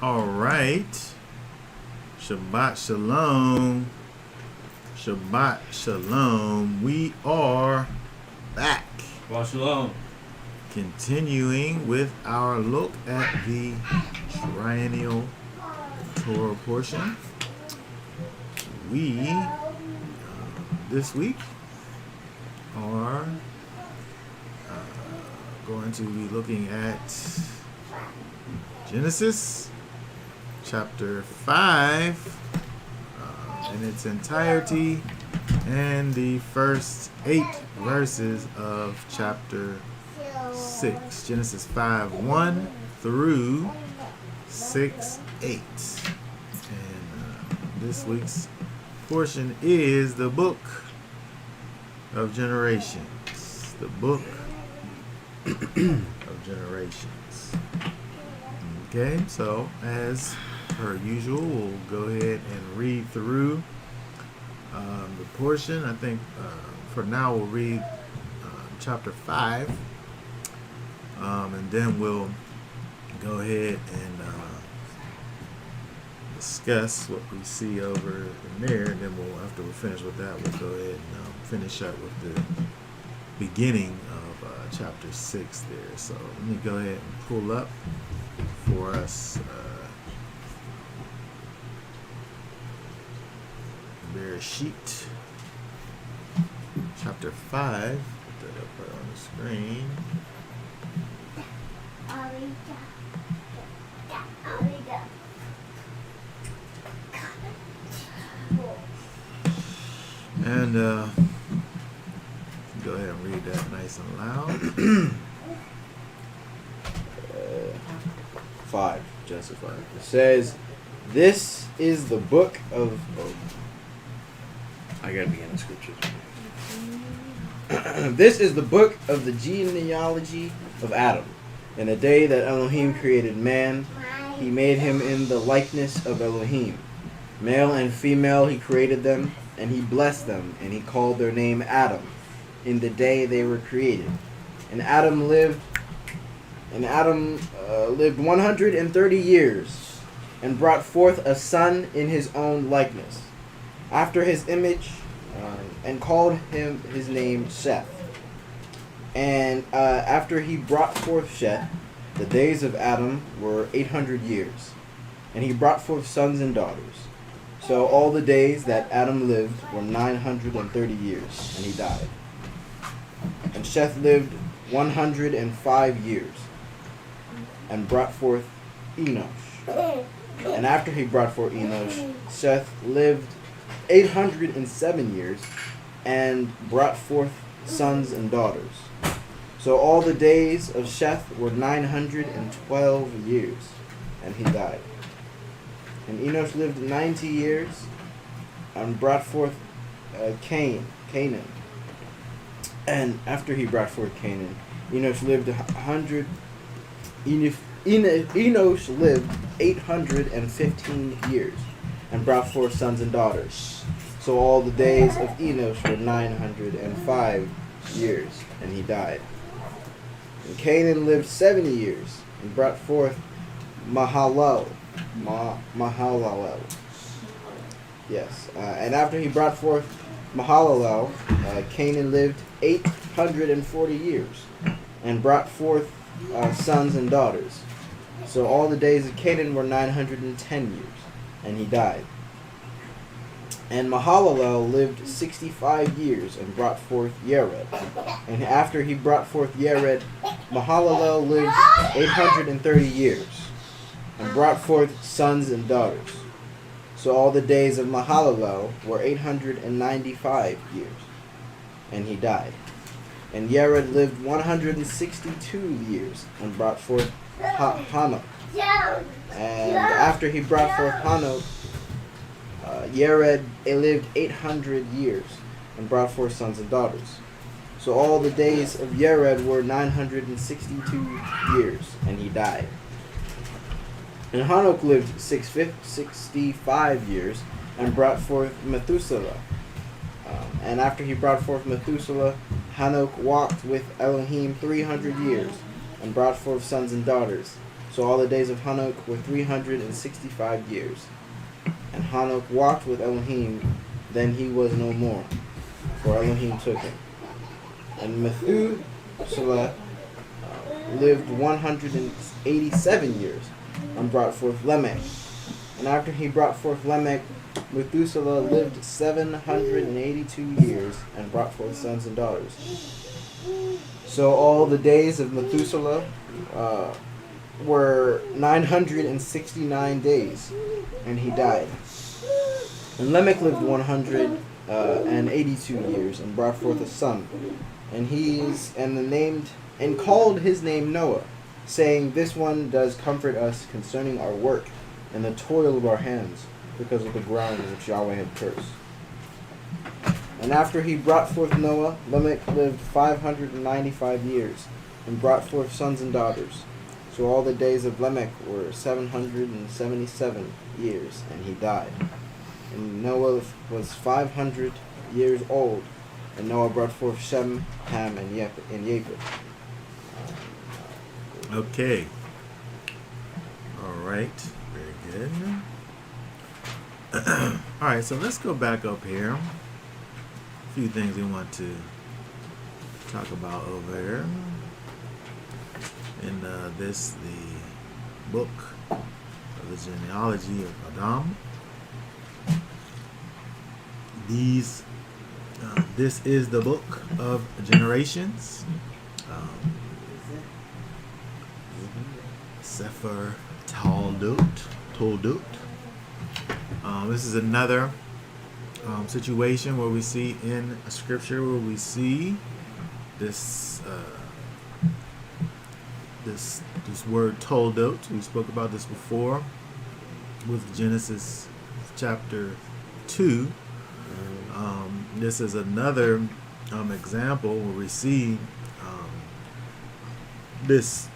All right. Shabbat Shalom. Shabbat Shalom. We are back. Shabbat Shalom. Continuing with our look at the triennial Torah portion. We, this week, are going to be looking at Genesis chapter 5 in its entirety and the first 8 verses of chapter 6. Genesis 5:1 through 6:8. And this week's portion is the Book of Generations. The Book of Generations. Okay, so as per usual, we'll go ahead and read through the portion. I think for now we'll read chapter 5, and then we'll go ahead and discuss what we see over in there, and then we'll, after we finish with that, we'll go ahead and finish up with the beginning of chapter 6 there. So let me go ahead and pull up for us Bereshit chapter 5. Put that up right on the screen. And go ahead and read that nice and loud. 5, Genesis 5. It says, "This is the book of." I gotta begin the scriptures. This is the book of the genealogy of Adam. In the day that Elohim created man, he made him in the likeness of Elohim. Male and female he created them, and he blessed them, and he called their name Adam, in the day they were created. And Adam lived 130 years, and brought forth a son in his own likeness, after his image, and called him his name Seth. And after he brought forth Seth, the days of Adam were 800 years, and he brought forth sons and daughters. So all the days that Adam lived were 930 years, and he died. And Seth lived 105 years, and brought forth Enosh. And after he brought forth Enosh, Seth lived 807 years, and brought forth sons and daughters. So all the days of Seth were 912 years, and he died. And Enosh lived 90 years, and brought forth Canaan. And after he brought forth Canaan, Enosh lived 100. Enosh lived 815 years, and brought forth sons and daughters. So all the days of Enosh were 905 years, and he died. And Canaan lived 70 years, and brought forth Mahalalel. Yes. And after he brought forth Mahalalel, Canaan lived 840 years, and brought forth sons and daughters. So all the days of Canaan were 910 years, and he died. And Mahalalel lived 65 years, and brought forth Yered. And after he brought forth Yered, Mahalalel lived 830 years, and brought forth sons and daughters. So all the days of Mahalalel were 895 years, and he died. And Yered lived 162 years, and brought forth Hanok. And after he brought forth Hanok, Yered lived 800 years, and brought forth sons and daughters. So all the days of Yered were 962 years, and he died. And Hanok lived 65 years, and brought forth Methuselah. And after he brought forth Methuselah, Hanok walked with Elohim 300 years, and brought forth sons and daughters. So all the days of Hanok were 365 years. And Hanok walked with Elohim, then he was no more, for Elohim took him. And Methuselah lived 187 years, and brought forth Lamech. And after he brought forth Lamech, Methuselah lived 782 years, and brought forth sons and daughters. So all the days of Methuselah were 969 days, and he died. And Lamech lived 182 years, and brought forth a son, and called his name Noah, saying, "This one does comfort us concerning our work and the toil of our hands, because of the ground which Yahweh had cursed." And after he brought forth Noah, Lamech lived 595 years, and brought forth sons and daughters. So all the days of Lamech were 777 years, and he died. And Noah was 500 years old, and Noah brought forth Shem, Ham, and Japheth. Okay. All right. Very good. All right, so let's go back up here. A few things we want to talk about over here. In the book of the Genealogy of Adam. This is the book of generations. Sefer Toldut. This is another situation where we see in Scripture where we see this word Toldot. We spoke about this before with Genesis chapter 2. This is another example where we see this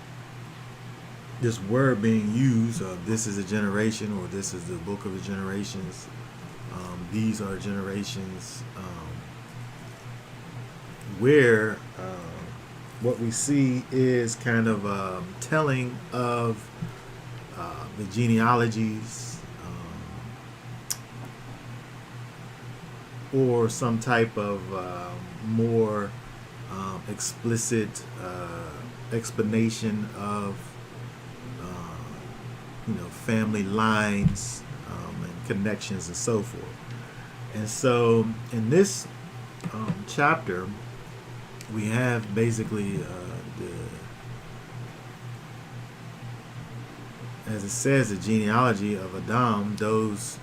word being used. This is a generation, or this is the book of the generations. These are generations where what we see is kind of telling of the genealogies, or some type of more explicit explanation of family lines and connections and so forth. And so in this chapter, we have basically as it says, the genealogy of Adam, those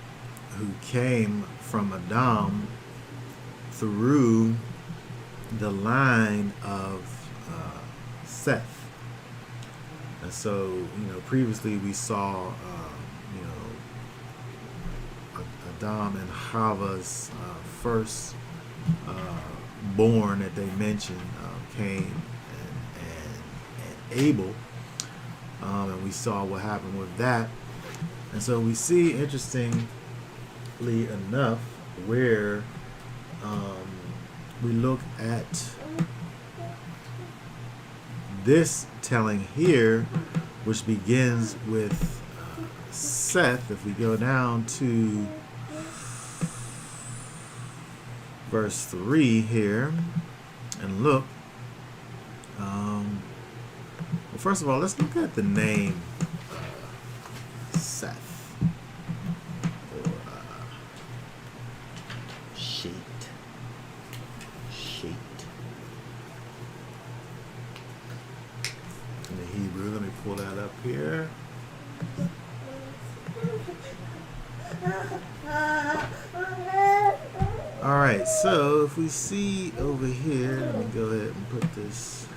who came from Adam through the line of Seth. And so, previously we saw, Adam and Hava's first born that they mentioned, Cain and Abel. And we saw what happened with that. And so we see, interestingly enough, where we look at this telling here, which begins with Seth. If we go down to verse 3 here and look, well, first of all, let's look at the name Seth, or Shait. In the Hebrew, let me pull that up here. Alright, so if we see over here, let me go ahead and put this,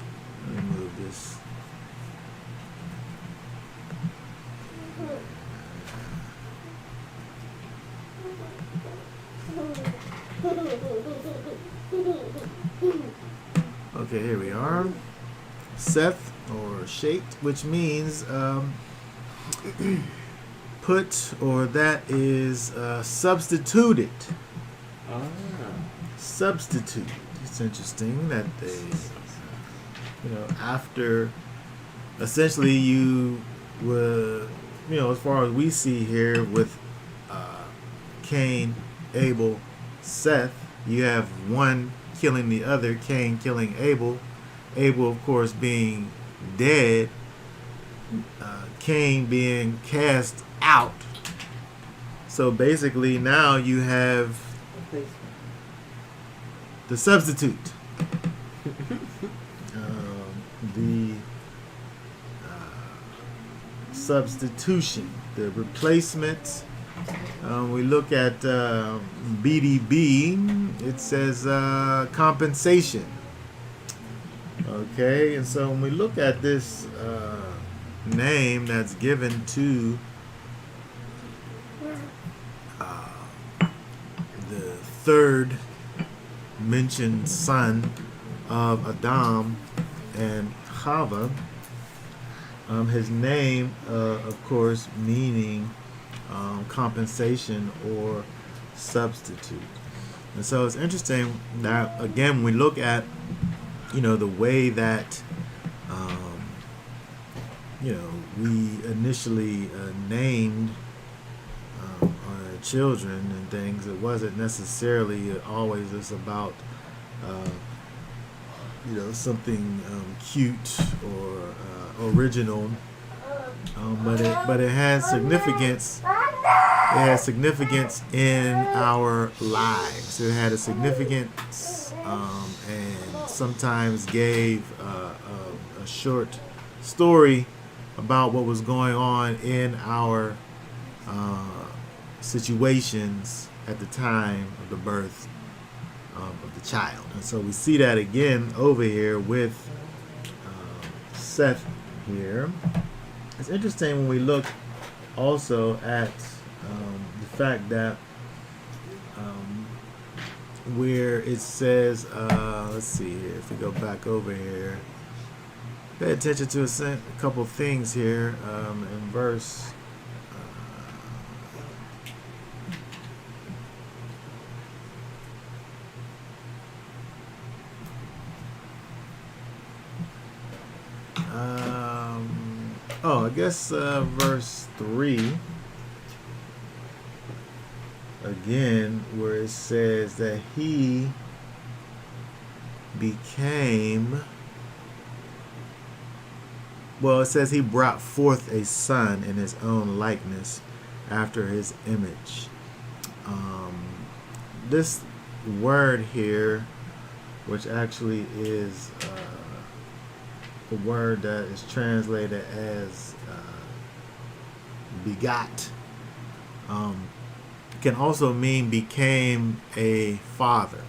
let me move this. Okay, here we are. Seth, or Shait, which means put, or that is substituted. Substitute. It's interesting that they, after essentially you with, as far as we see here with Cain, Abel, Seth, you have one killing the other, Cain killing Abel. Abel, of course, being dead, Cain being cast out. So basically, now you have the substitute, the substitution, the replacement. We look at BDB, it says compensation. Okay, and so when we look at this name that's given to the third mentioned son of Adam and Chava, his name, of course, meaning compensation or substitute. And so it's interesting that, again, we look at, the way that, we initially named our children and things. It wasn't necessarily always just about, something cute or original, but it has significance. It has significance in our lives. It had a significance, and sometimes gave a short story about what was going on in our situations at the time of the birth of the child. And so we see that again over here with Seth here. It's interesting when we look also at the fact that where it says, let's see here, if we go back over here, pay attention to a couple things here in verse. I guess verse 3 again, where it says that he became, it says he brought forth a son in his own likeness after his image. This word here, which actually is the word that is translated as begot, can also mean became a father.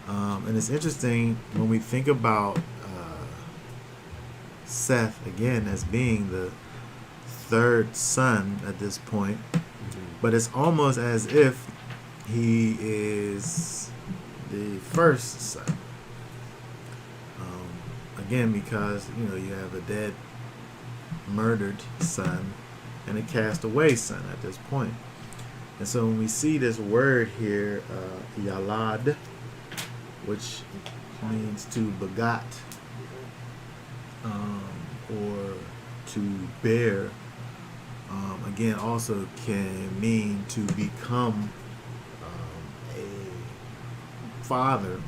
And it's interesting when we think about Seth again as being the third son at this point, but it's almost as if he is the first son. Again, because you have a dead, murdered son and a cast away son at this point. And so when we see this word here, yalad, which means to begot or to bear, again also can mean to become a father,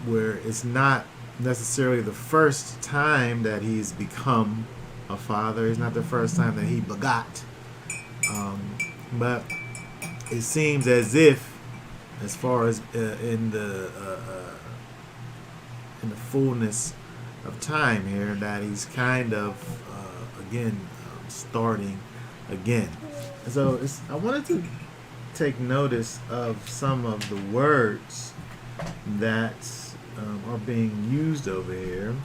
where it's not necessarily the first time that he's become a father. It's not the first time that he begot. But it seems as if, as far as in the fullness of time here, that he's kind of again starting again. And so I wanted to take notice of some of the words that are being used over here.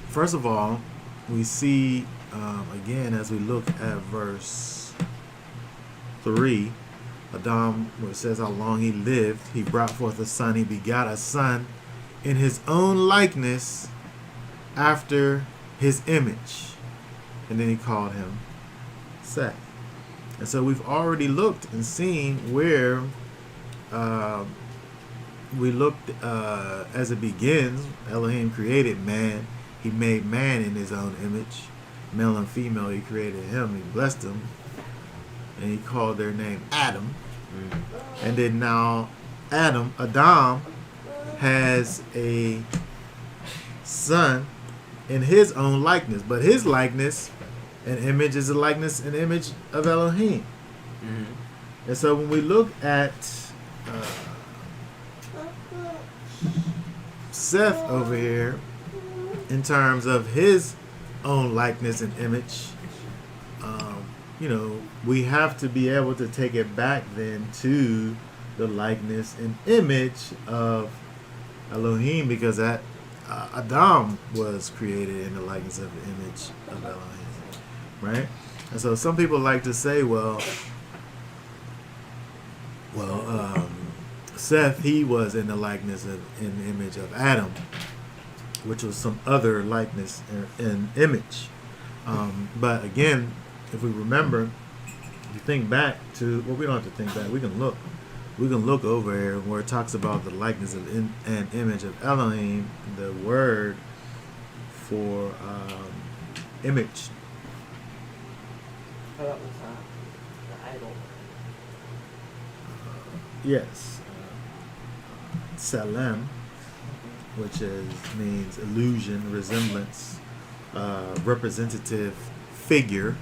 First of all, we see again, as we look at verse 3, Adam, where it says how long he lived, he brought forth a son, he begot a son in his own likeness after his image. And then he called him Seth. And so we've already looked and seen where we looked as it begins. Elohim created man he made man in his own image, male and female. He created him. He blessed them, and he called their name Adam. And then now Adam has a son in his own likeness, but his likeness and image is the likeness and image of Elohim. And so when we look at Seth over here in terms of his own likeness and image, we have to be able to take it back then to the likeness and image of Elohim, because that Adam was created in the likeness of the image of Elohim, right? And so some people like to say, Seth, he was in the likeness of, in the image of Adam, which was some other likeness and image. But again, if we remember, if you think back to, well, we don't have to think back. We can look over here where it talks about the likeness of and image of Elohim. The word for image. Oh, that was the idol. Yes. Salem, which means illusion, resemblance, representative figure,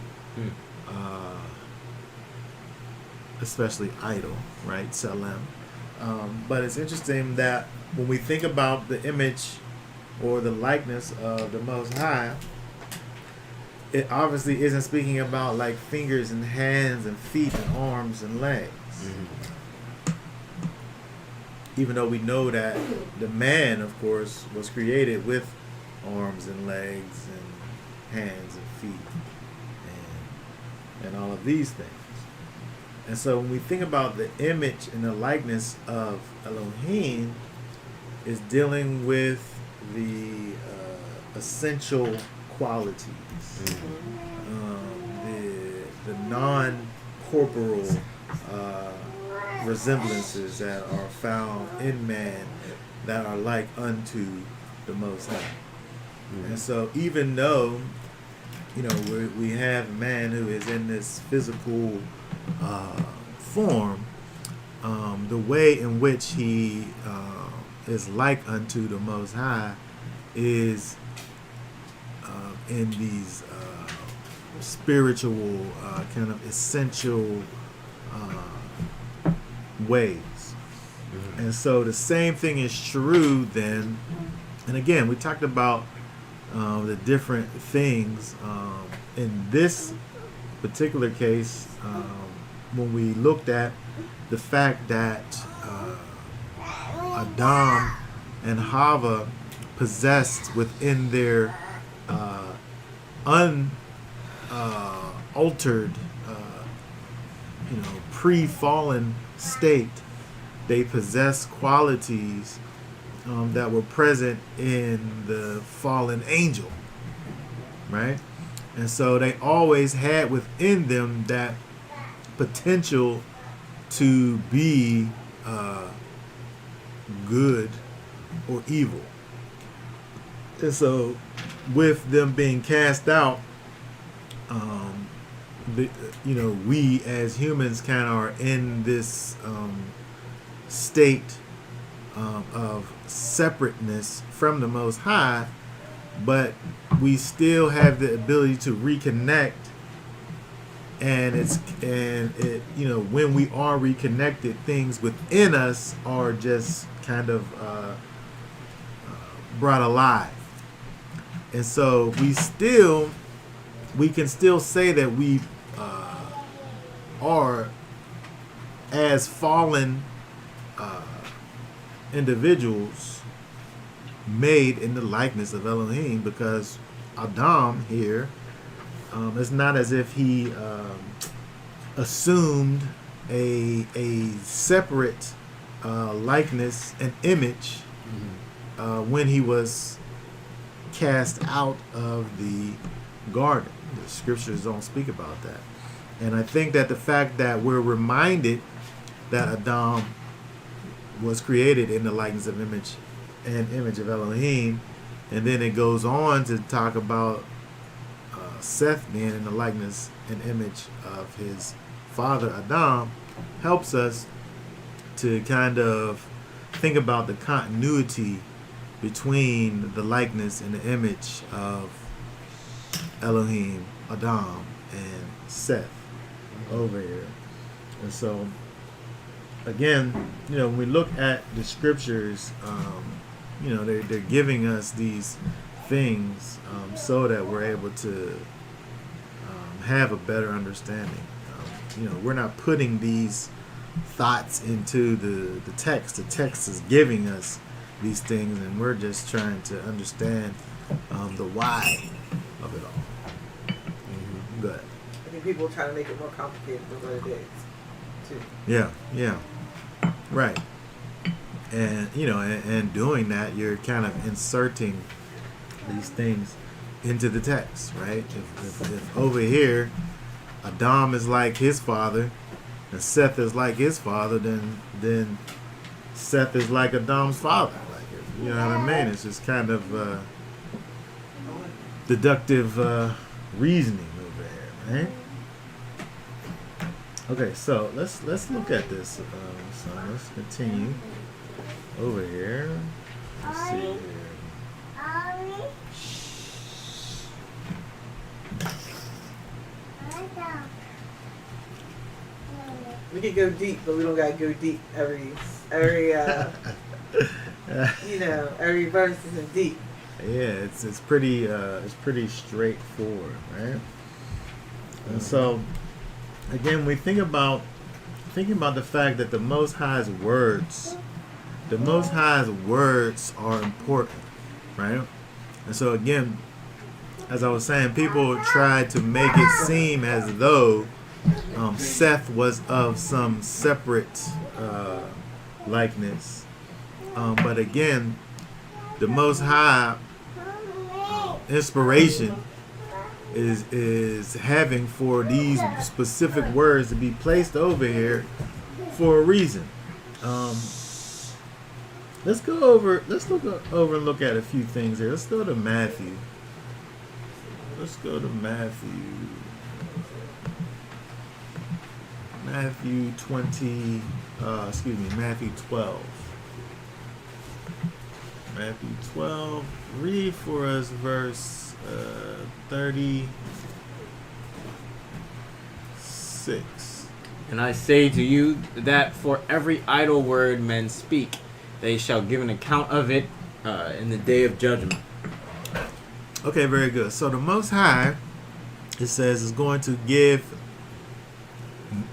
especially idol, right? Salem. But it's interesting that when we think about the image or the likeness of the Most High, it obviously isn't speaking about like fingers and hands and feet and arms and legs. Even though we know that the man, of course, was created with arms and legs and hands and feet and all of these things. And so when we think about the image and the likeness of Elohim, is dealing with the essential qualities, the non-corporal resemblances that are found in man that are like unto the Most High. And so even though, we have a man who is in this physical form, the way in which he is like unto the Most High is in these spiritual kind of essential ways. And so the same thing is true then, and again we talked about the different things in this particular case when we looked at the fact that Adam and Hava possessed within their unaltered pre-fallen state, they possess qualities that were present in the fallen angel, right? And so they always had within them that potential to be good or evil. And so with them being cast out, we as humans kind of are in this state of separateness from the Most High, but we still have the ability to reconnect. And when we are reconnected, things within us are just kind of brought alive. And so we can still say that we are as fallen individuals made in the likeness of Elohim, because Adam here, it's not as if he assumed a separate likeness and image when he was cast out of the garden. The scriptures don't speak about that. And I think that the fact that we're reminded that Adam was created in the likeness of image and image of Elohim And then it goes on to talk about Seth being in the likeness and image of his father Adam, helps us to kind of think about the continuity between the likeness and the image of Elohim, Adam, and Seth over here. And so, again, when we look at the scriptures, they're giving us these things so that we're able to have a better understanding. We're not putting these thoughts into the text. The text is giving us these things, and we're just trying to understand the why of it all. Good. I think people are trying to make it more complicated than what it is, too. Yeah, right. And and doing that, you're kind of inserting these things into the text, right? If over here Adam is like his father and Seth is like his father, then Seth is like Adam's father. Like, you know what I mean? It's just kind of deductive reasoning over here, right? Okay, so let's look at this. So let's continue over here. Let's see here. We could go deep, but we don't gotta go deep every every verse isn't deep. Yeah, it's pretty straightforward, right? And so, again, we thinking about the fact that the Most High's words are important, right? And so, again, as I was saying, people try to make it seem as though Seth was of some separate likeness, but again, the Most High inspiration is having for these specific words to be placed over here for a reason. Let's look over and look at a few things here. Let's go to Matthew. Matthew 20, Matthew 12. Matthew 12, read for us verse 36. And I say to you that for every idle word men speak, they shall give an account of it in the day of judgment. Okay, very good. So the Most High, it says, is going to give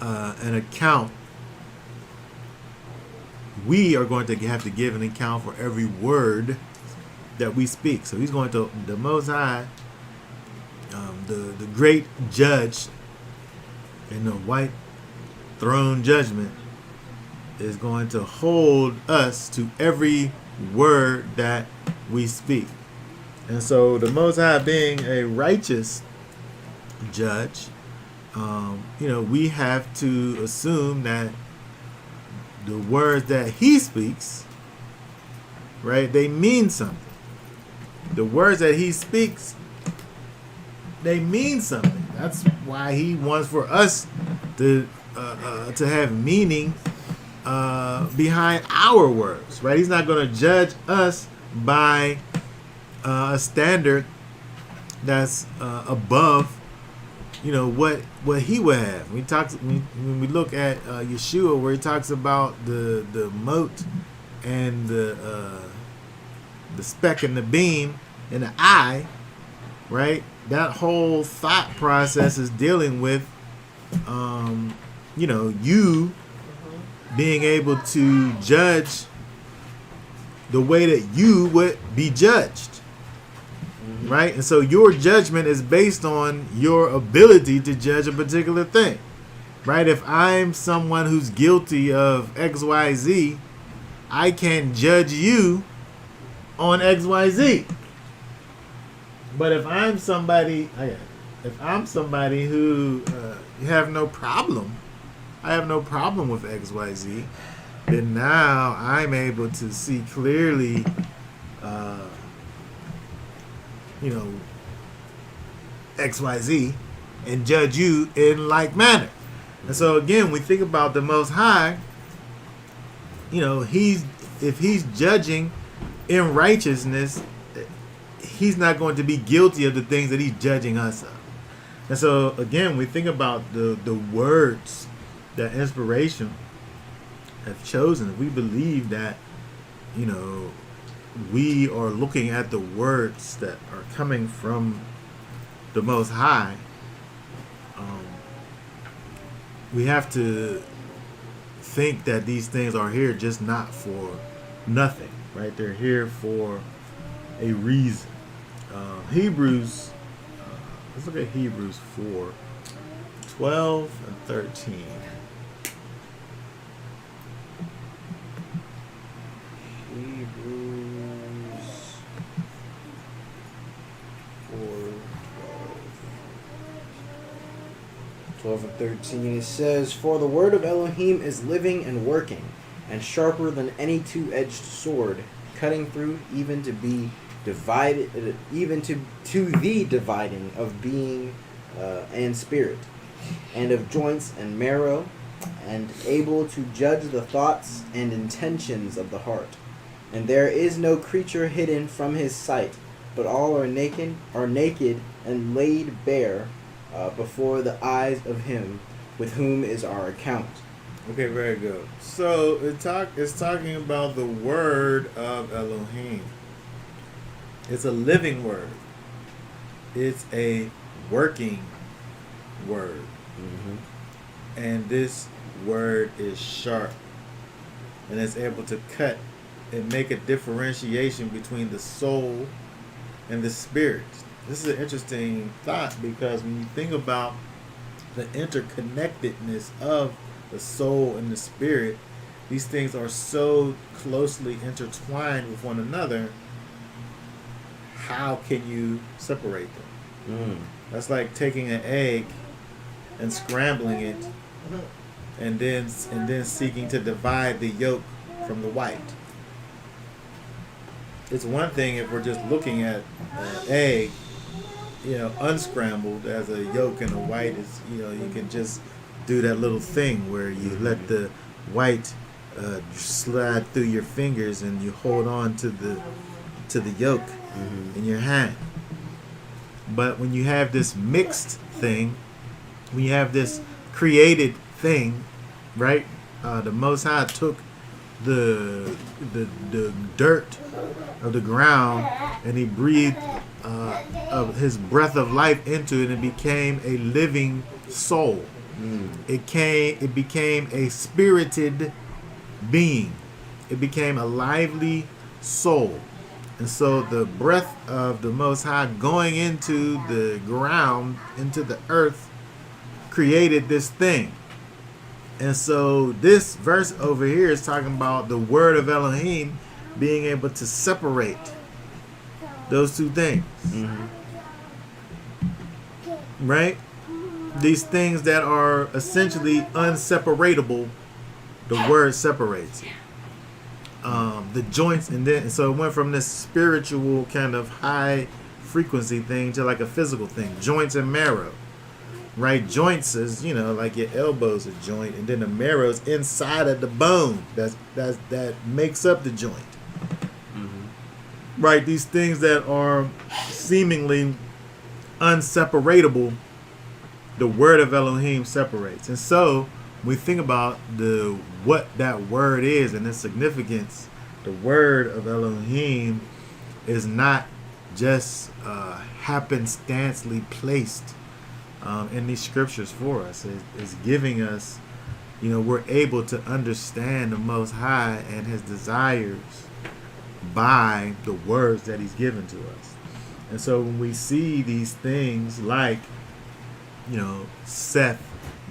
an account. We are going to have to give an account for every word that we speak. So he's going to, the Most High, the great judge in the white throne judgment, is going to hold us to every word that we speak. And so the Most High, being a righteous judge, we have to assume that the words that he speaks, right, they mean something. The words that he speaks, they mean something. That's why he wants for us to have meaning behind our words, right? He's not going to judge us by a standard that's above, what he would have. When we look at Yeshua, where he talks about the mote and the speck and the beam in the eye, right? That whole thought process is dealing with, you being able to judge the way that you would be judged, right? And so your judgment is based on your ability to judge a particular thing, right? If I'm someone who's guilty of XYZ, I can't judge you on XYZ. But if I'm somebody who have no problem, I have no problem with XYZ, then now I'm able to see clearly you know, XYZ, and judge you in like manner. And so again, we think about the Most High, you know, if he's judging in righteousness, he's not going to be guilty of the things that he's judging us of. And so again, we think about the words that inspiration have chosen. We believe that, you know, we are looking at the words that are coming from the Most High. We have to think that these things are here just not for nothing, right? They're here for a reason. Hebrews, let's look at Hebrews 4, 12 and 13. Hebrews 4, 12 and 13, it says, "For the word of Elohim is living and working, and sharper than any two-edged sword, cutting through even to be divided, even to the dividing of being and spirit, and of joints and marrow, and able to judge the thoughts and intentions of the heart. And there is no creature hidden from his sight, but all are naked and laid bare before the eyes of him with whom is our account." Okay, very good. So it's talking about the word of Elohim. It's a living word. It's a working word. Mm-hmm. And this word is sharp. And it's able to cut and make a differentiation between the soul and the spirit. This is an interesting thought, because when you think about the interconnectedness of the soul and the spirit, these things are so closely intertwined with one another. How can you separate them? That's like taking an egg and scrambling it, and then seeking to divide the yolk from the white. It's one thing if we're just looking at an egg, you know, unscrambled as a yolk and a white is, you know, you can just do that little thing where you let the white slide through your fingers and you hold on to the yolk in your hand. But when you have this mixed thing, when you have this created thing, right? The Most High took the dirt of the ground and he breathed of his breath of life into it, and it became a living soul. It became a spirited being. It became a lively soul. And so the breath of the Most High going into the ground, into the earth, created this thing. And so this verse over here is talking about the word of Elohim being able to separate those two things. Right? These things that are essentially unseparatable, the word separates it. The joints, and then so it went from this spiritual kind of high frequency thing to like a physical thing. Joints and marrow, right? Joints is, you know, like your elbow's a joint, and then the marrow's inside of the bone that makes up the joint. Right? These things that are seemingly unseparatable, the word of Elohim separates. And so we think about what that word is and its significance. The word of Elohim is not just happenstancely placed in these scriptures for us. It's giving us, you know, we're able to understand the Most High and his desires by the words that he's given to us. And so when we see these things like, you know, Seth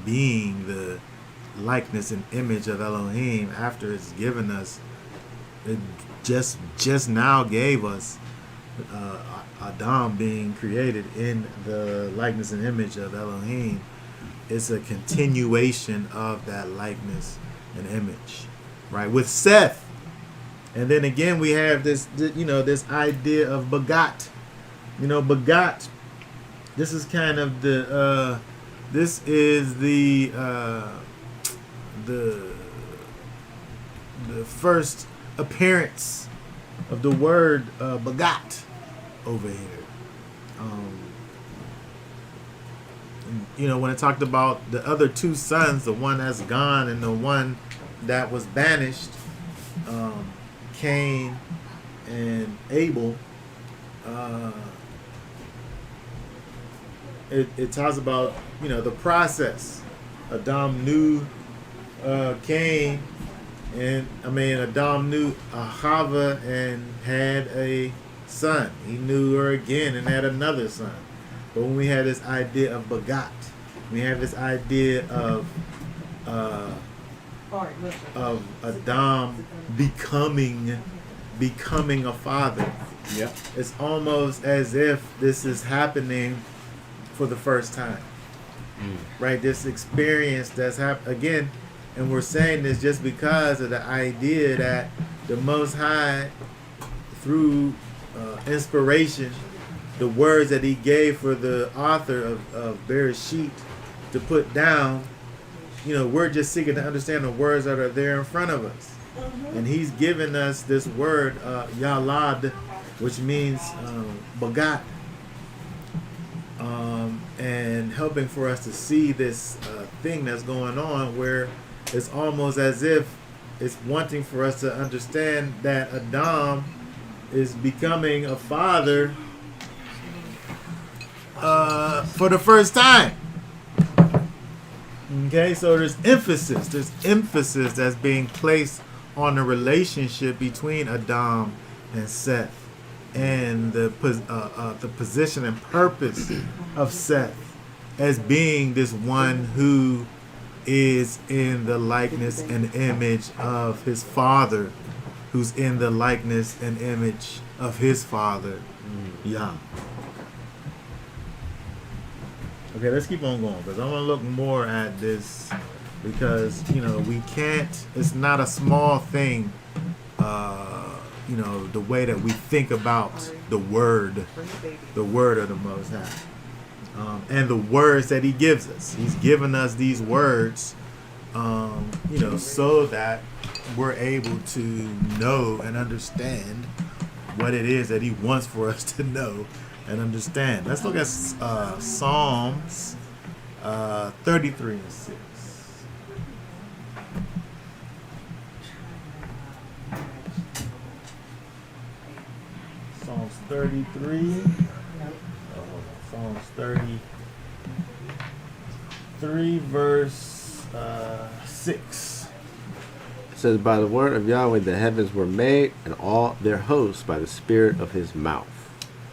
being the likeness and image of Elohim, after it's given us, it just now gave us Adam being created in the likeness and image of Elohim. It's a continuation of that likeness and image, right? With Seth, and then again we have this, you know, this idea of begot, begot. This is kind of the this is the first appearance of the word begot over here. When it talked about the other two sons, the one that's gone and the one that was banished, Cain and Abel, it talks about the process. Adam knew Cain, and Adam knew Ahava and had a son. He knew her again and had another son. But when we had this idea of begot, we have this idea of Adam becoming a father. Yep. It's almost as if this is happening for the first time, right? This experience that's happened again, and we're saying this just because of the idea that the Most High, through inspiration, the words that He gave for the author of Bereshit to put down, we're just seeking to understand the words that are there in front of us. And He's given us this word, Yalad, which means begot, and helping for us to see this thing that's going on, where it's almost as if it's wanting for us to understand that Adam is becoming a father for the first time. Okay, so there's emphasis that's being placed on the relationship between Adam and Seth, and the position and purpose of Seth as being this one who is in the likeness and image of his father, who's in the likeness and image of his father, Yah. Okay, let's keep on going, because I want to look more at this, because we can't. It's not a small thing. The way that we think about the word of the Most High, and the words that He gives us. He's given us these words, so that we're able to know and understand what it is that He wants for us to know and understand. Let's look at Psalms 33 and 6. Psalms 33. Psalms 33, verse 6. It says, by the word of Yahweh the heavens were made, and all their hosts by the spirit of His mouth.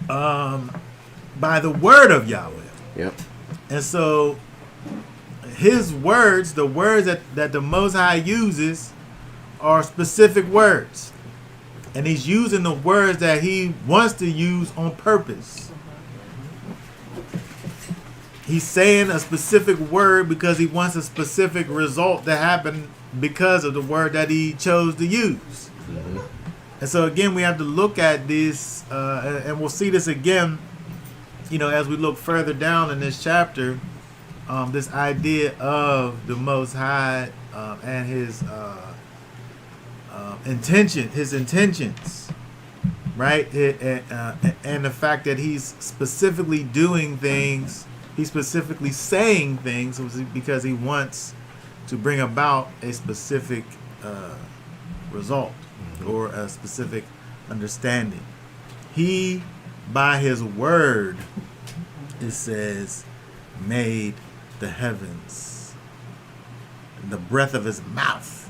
By the word of Yahweh. Yep. And so His words, the words that the Most High uses, are specific words. And He's using the words that He wants to use on purpose. He's saying a specific word because He wants a specific result to happen because of the word that He chose to use. Mm-hmm. And so again, we have to look at this, and we'll see this again, as we look further down in this chapter, this idea of the Most High and His intentions, right? And the fact that He's specifically doing things, He's specifically saying things because He wants to bring about a specific result, or a specific understanding. He, by His word, it says, made the heavens, the breath of His mouth.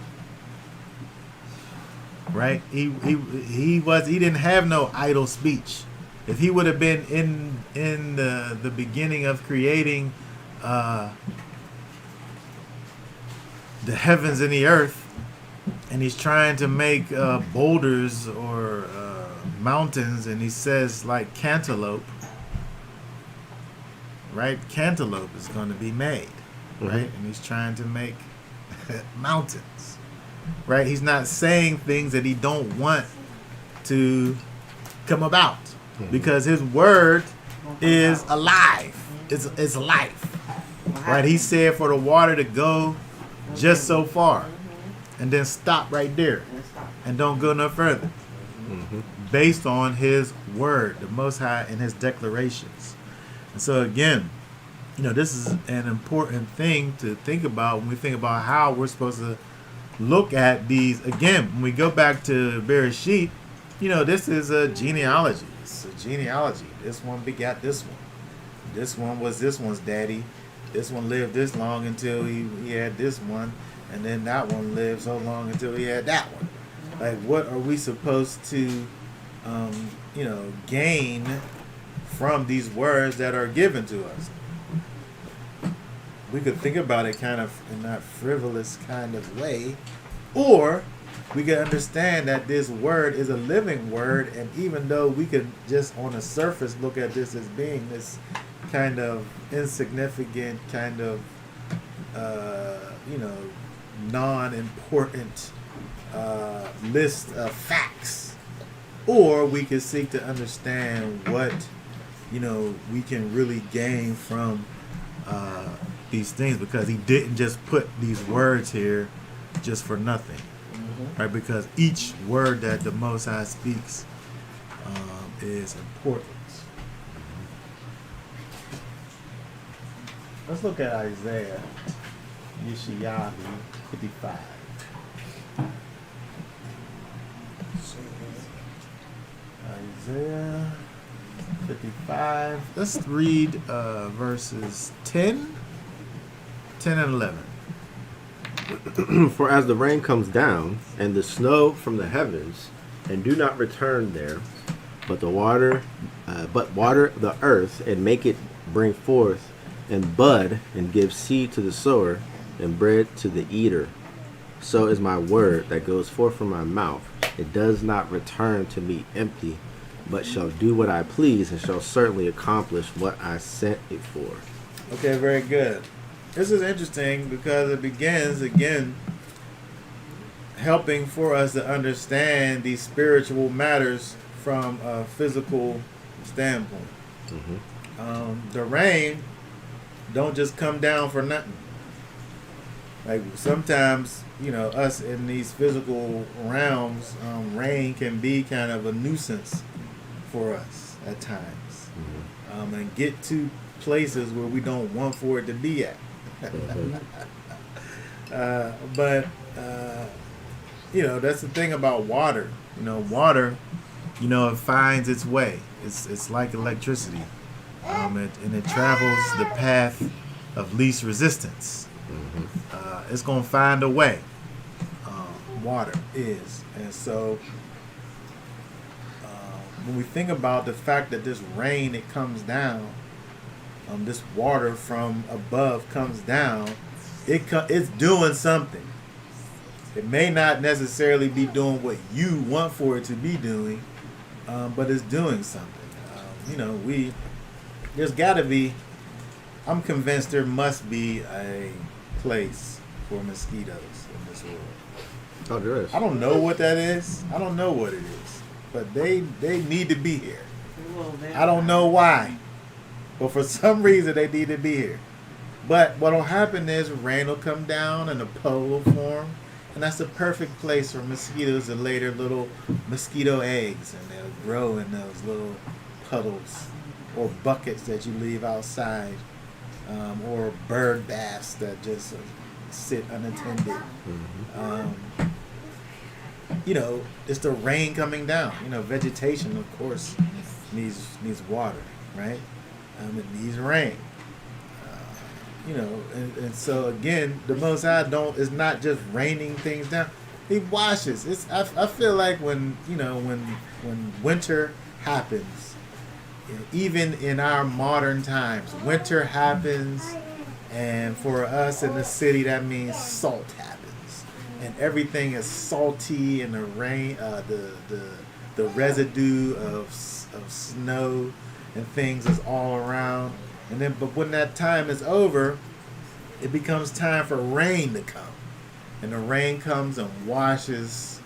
Right? He didn't have no idle speech. If He would have been in the beginning of creating the heavens and the earth, and He's trying to make boulders or mountains, and He says like cantaloupe, right? Cantaloupe is going to be made, right? And He's trying to make mountains, right? He's not saying things that He don't want to come about. because his word is alive. It's life. Right? He said for the water to go just so far and then stop right there and don't go no further. Based on his word, the Most High, and his declarations. And so again, this is an important thing to think about when we think about how we're supposed to look at these. Again, when we go back to Bereshit, this is a genealogy. It's a genealogy. This one begat this one. This one was this one's daddy. This one lived this long until he had this one. And then that one lived so long until he had that one. Like, what are we supposed to, gain from these words that are given to us? We could think about it kind of in that frivolous kind of way, or we could understand that this word is a living word, and even though we could just on the surface look at this as being this kind of insignificant, kind of, non-important list of facts, or we could seek to understand what we can really gain from these things, because he didn't just put these words here just for nothing, right? Because each word that the Most High speaks is important. Let's look at Isaiah Yeshayahu 55. Isaiah 55. Let's read verses 10 and 11. For as the rain comes down, and the snow from the heavens, and do not return there, but water the earth, and make it bring forth, and bud, and give seed to the sower, and bread to the eater, so is my word that goes forth from my mouth. It does not return to me empty, but shall do what I please, and shall certainly accomplish what I sent it for. Okay, very good. This is interesting because it begins, again, helping for us to understand these spiritual matters from a physical standpoint. The rain don't just come down for nothing. Like sometimes, us in these physical realms, rain can be kind of a nuisance for us at times, and get to places where we don't want for it to be at. But that's the thing about water. Water, it finds its way. It's like electricity, and it travels the path of least resistance. It's gonna find a way. Water is, and so when we think about the fact that this rain, it comes down, this water from above comes down, it's doing something. It may not necessarily be doing what you want for it to be doing, but it's doing something. There's got to be, I'm convinced there must be a place for mosquitoes in this world. Oh, there is. I don't know what that is. I don't know what it is, but they need to be here. I don't know why, but for some reason they need to be here. But what'll happen is rain will come down and a puddle will form, and that's the perfect place for mosquitoes to lay their little mosquito eggs, and they'll grow in those little puddles or buckets that you leave outside, or bird baths that just sit unattended. It's the rain coming down. Vegetation, of course, needs water, right? It needs rain. And so again, the Most High is not just raining things down. He washes. I feel like when winter happens, even in our modern times, winter happens, and for us in the city, that means salt happens, and everything is salty, and the rain, the residue of snow and things is all around. And then, but when that time is over, it becomes time for rain to come, and the rain comes and washes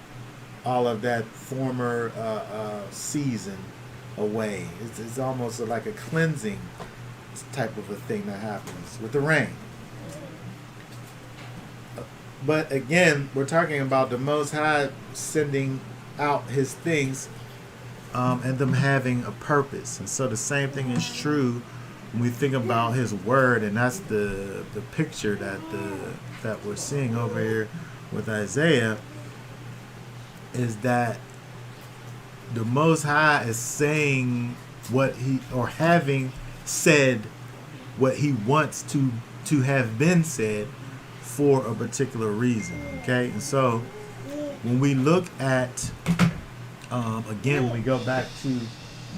all of that former season away. It's almost like a cleansing type of a thing that happens with the rain. But again, we're talking about the Most High sending out His things, and them having a purpose. And so the same thing is true when we think about His word, and that's the picture that we're seeing over here with Isaiah, is that the Most High is saying what He, or having said what He wants to have been said for a particular reason. Okay, and so when we look at again, when we go back to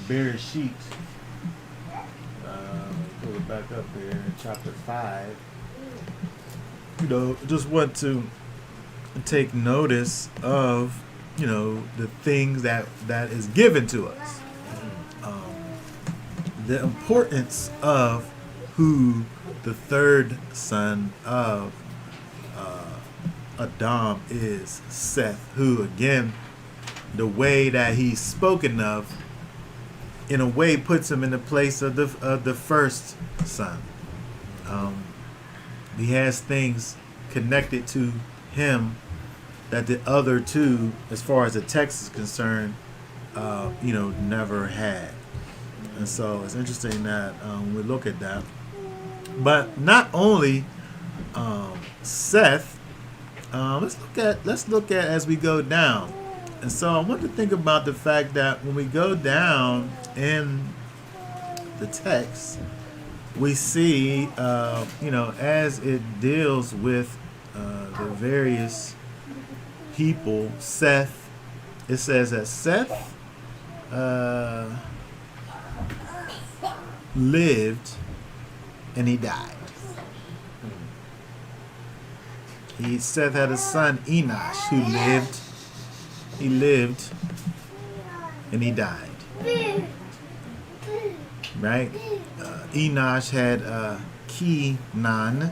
Bereshit, pull it back up there in chapter 5, just want to take notice of the things that is given to us, the importance of who the third son of Adam is, Seth, who again, the way that he's spoken of, in a way puts him in the place of the first son. He has things connected to him that the other two, as far as the text is concerned, never had. And so it's interesting that we look at that. But not only Seth, let's look at as we go down. And so I want to think about the fact that when we go down in the text, we see, as it deals with the various people, Seth, it says that Seth lived and he died. Seth had a son, Enosh, who lived. He lived and he died. Right? Enosh had Kenan,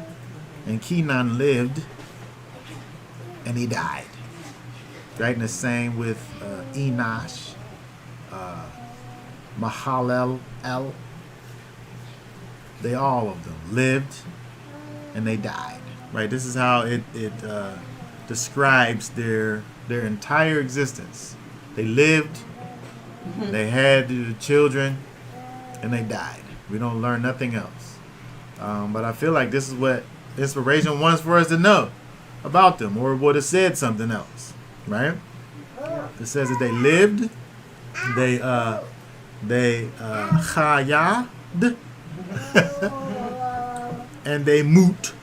and Kenan lived and he died. Right? And the same with Enosh, Mahalalel. They all of them lived and they died. Right? This is how it describes their entire existence. They lived, they had children, and they died. We don't learn nothing else. But I feel like this is what inspiration wants for us to know about them, or would have said something else, right? It says that they lived, they chayad, and they muted.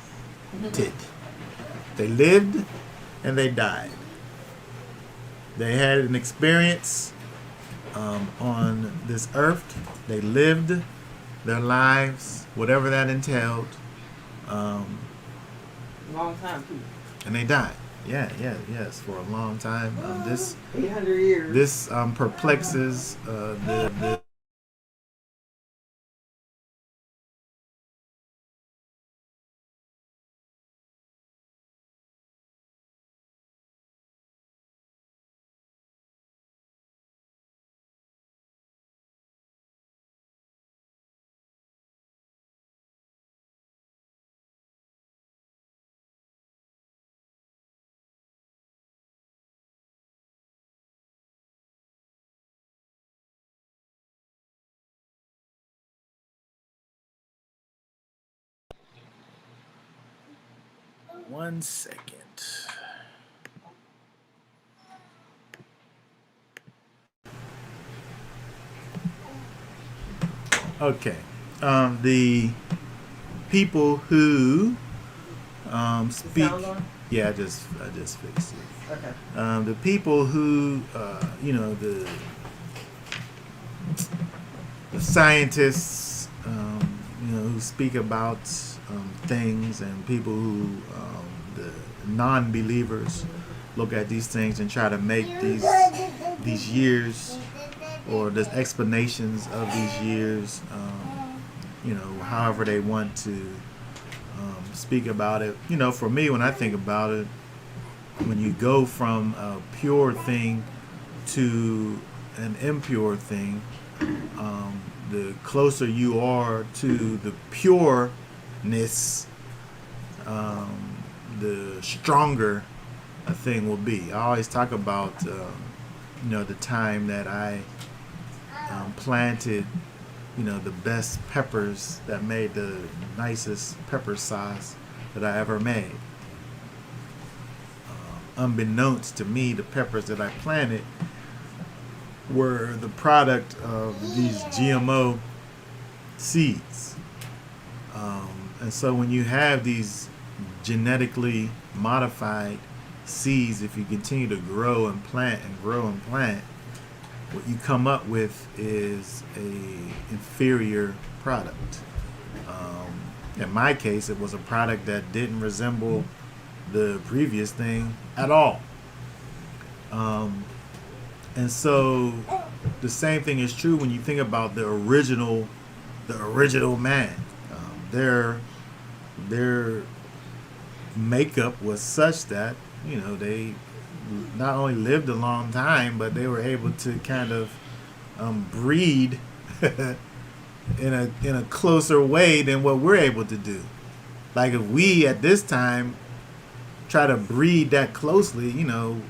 They lived and they died. They had an experience on this earth. They lived their lives, whatever that entailed. Long time too. And they died. Yes, for a long time. This 800 years. This perplexes the One second. Okay. The people who speak. Sound on? Yeah, I just fixed it. Okay. The people who, the scientists, who speak about things, and people who, the non-believers, look at these things and try to make these years, or the explanations of these years, however they want to speak about it. For me, when I think about it, when you go from a pure thing to an impure thing, the closer you are to the pureness, the stronger a thing will be. I always talk about, the time that I planted, the best peppers that made the nicest pepper sauce that I ever made. Unbeknownst to me, the peppers that I planted were the product of these GMO seeds. And so when you have these genetically modified seeds, if you continue to grow and plant, what you come up with is a inferior product. In my case, it was a product that didn't resemble the previous thing at all. And so the same thing is true when you think about the original man. Their makeup was such that they not only lived a long time, but they were able to kind of breed in a closer way than what we're able to do. Like if we at this time try to breed that closely, you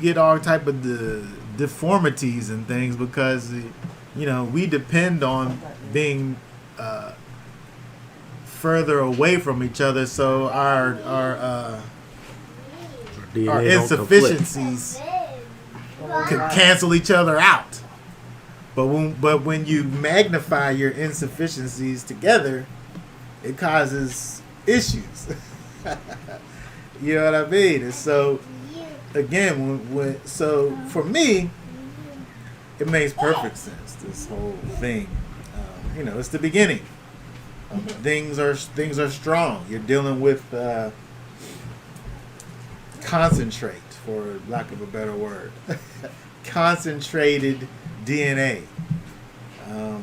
get all type of the deformities and things because we depend on being further away from each other, so our insufficiencies could cancel each other out. But when you magnify your insufficiencies together, it causes issues. You know what I mean? And so again, so for me, it makes perfect sense. This whole thing, it's the beginning. Things are strong. You're dealing with concentrate, for lack of a better word, concentrated DNA,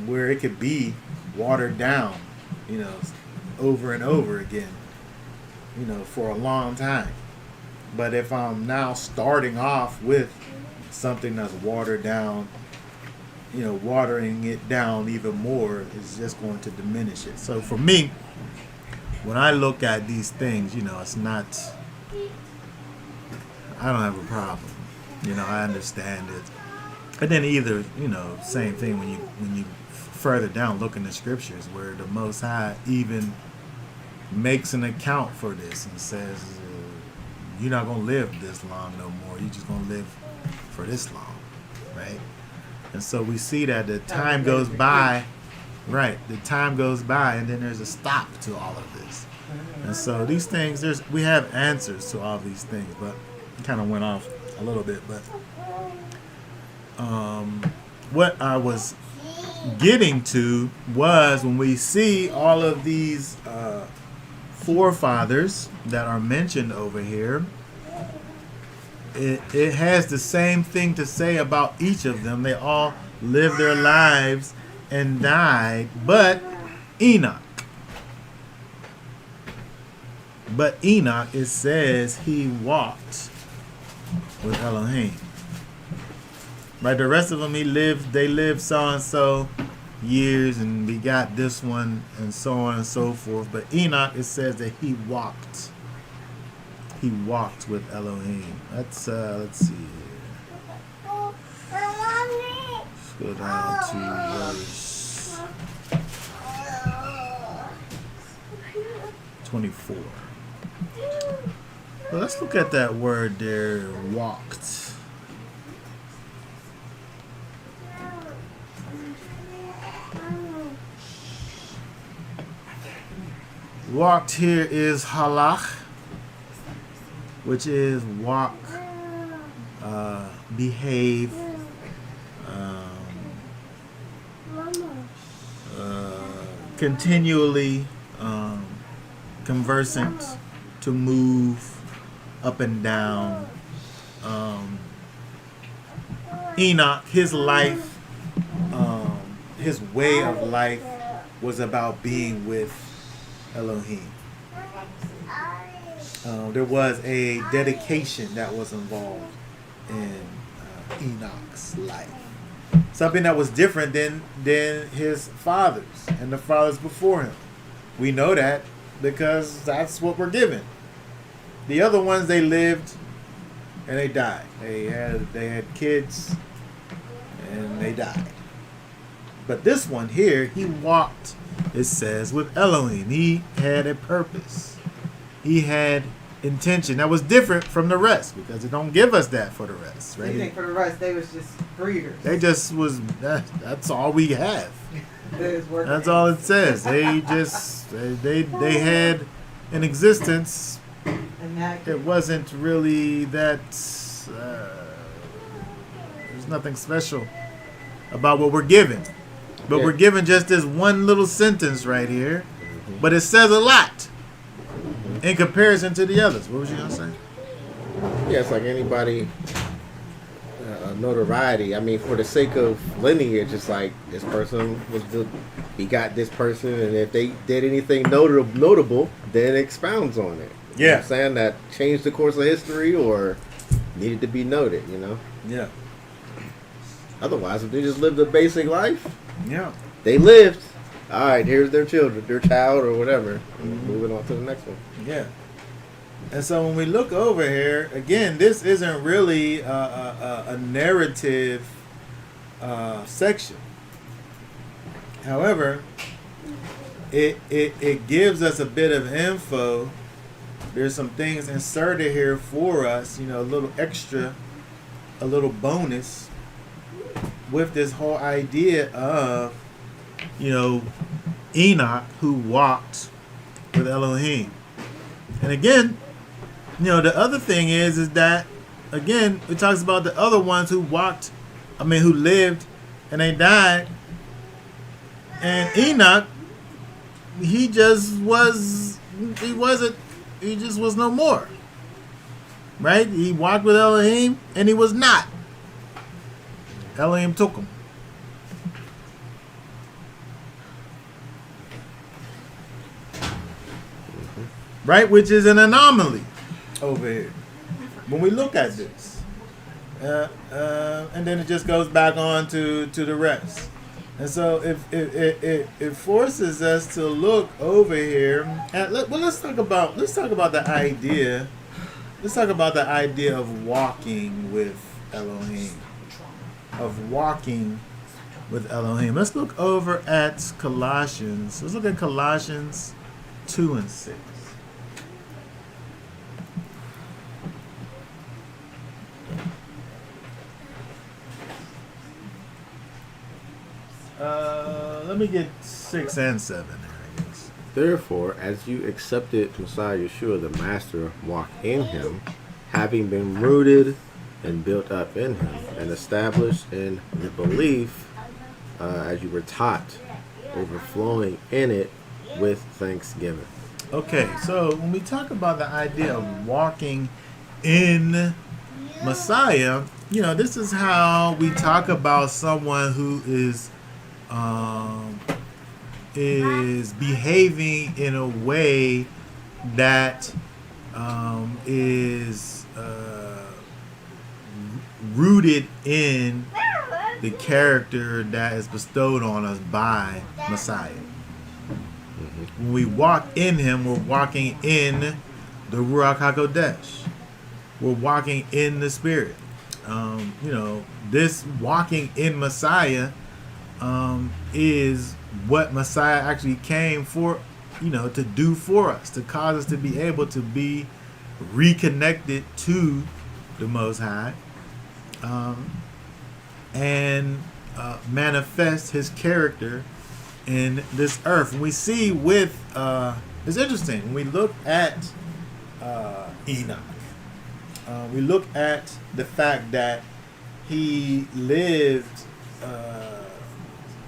where it could be watered down, over and over again, for a long time. But if I'm now starting off with something that's watered down, watering it down even more is just going to diminish it. So for me, when I look at these things, it's not, I don't have a problem. I understand it. And then either, same thing when you further down look in the scriptures where the Most High even makes an account for this and says, you're not going to live this long no more. You're just going to live for this long, right? And so we see that the time goes by, right? The time goes by, and then there's a stop to all of this. And so these things, we have answers to all these things, but kind of went off a little bit. But what I was getting to was when we see all of these forefathers that are mentioned over here, it has the same thing to say about each of them. They all lived their lives and died, but Enoch, it says he walked with Elohim. Right, the rest of them, they lived so and so years and begot this one and so on and so forth. But Enoch, it says that he walked with Elohim. Let's see here. Let's go down to verse 24. Well, let's look at that word there, walked. Walked here is halach, which is walk, behave, continually conversant, to move up and down. Enoch, his life, his way of life was about being with Elohim. There was a dedication that was involved in Enoch's life. Something that was different than his fathers and the fathers before him. We know that because that's what we're given. The other ones, they lived and they died. They had kids and they died. But this one here, he walked, it says, with Elohim. He had a purpose. He had intention that was different from the rest, because it don't give us that for the rest, right? You think for the rest, they was just breeders. They just was, that's all we have. They was working. That's all it says. They just, they had an existence. And that It wasn't really that, there's nothing special about what we're given. But we're given just this one little sentence right here. But it says a lot in comparison to the others. What was you going to say? Yeah, it's like anybody, notoriety. I mean, for the sake of lineage, it's like this person begot this person, and if they did anything notable, then it expounds on it. You know what I'm saying? That changed the course of history or needed to be noted, you know? Yeah. Otherwise, if they just lived a basic life, Yeah. they lived. All right, here's their children, their child, or whatever. And moving on to the next one. Yeah. And so when we look over here, again, this isn't really a narrative section. However, it gives us a bit of info. There's some things inserted here for us, you know, a little extra, a little bonus with this whole idea of, you know, Enoch who walked with Elohim. And again, you know, the other thing is that, again, it talks about the other ones who who lived and they died. And Enoch, he just was no more. Right? He walked with Elohim and he was not. Elohim took him. Right? Which is an anomaly over here when we look at this. And then it just goes back on to the rest. And so it forces us to look over here at, let's talk about the idea. Let's talk about the idea of walking with Elohim. Of walking with Elohim. Let's look over at Colossians. Let's look at Colossians 2 and 6. Let me get 6 and 7 there, I guess. Therefore, as you accepted Messiah Yeshua, the Master, walk in him, having been rooted and built up in him, and established in the belief as you were taught, overflowing in it with thanksgiving. Okay, so when we talk about the idea of walking in Messiah, you know, this is how we talk about someone who is behaving in a way that is rooted in the character that is bestowed on us by Messiah. When we walk in him, we're walking in the Ruach HaKodesh. We're walking in the Spirit. You know, this walking in Messiah is what Messiah actually came for, you know, to do for us, to cause us to be able to be reconnected to the Most High, and manifest his character in this earth. And we see with, it's interesting, when we look at Enoch, we look at the fact that he lived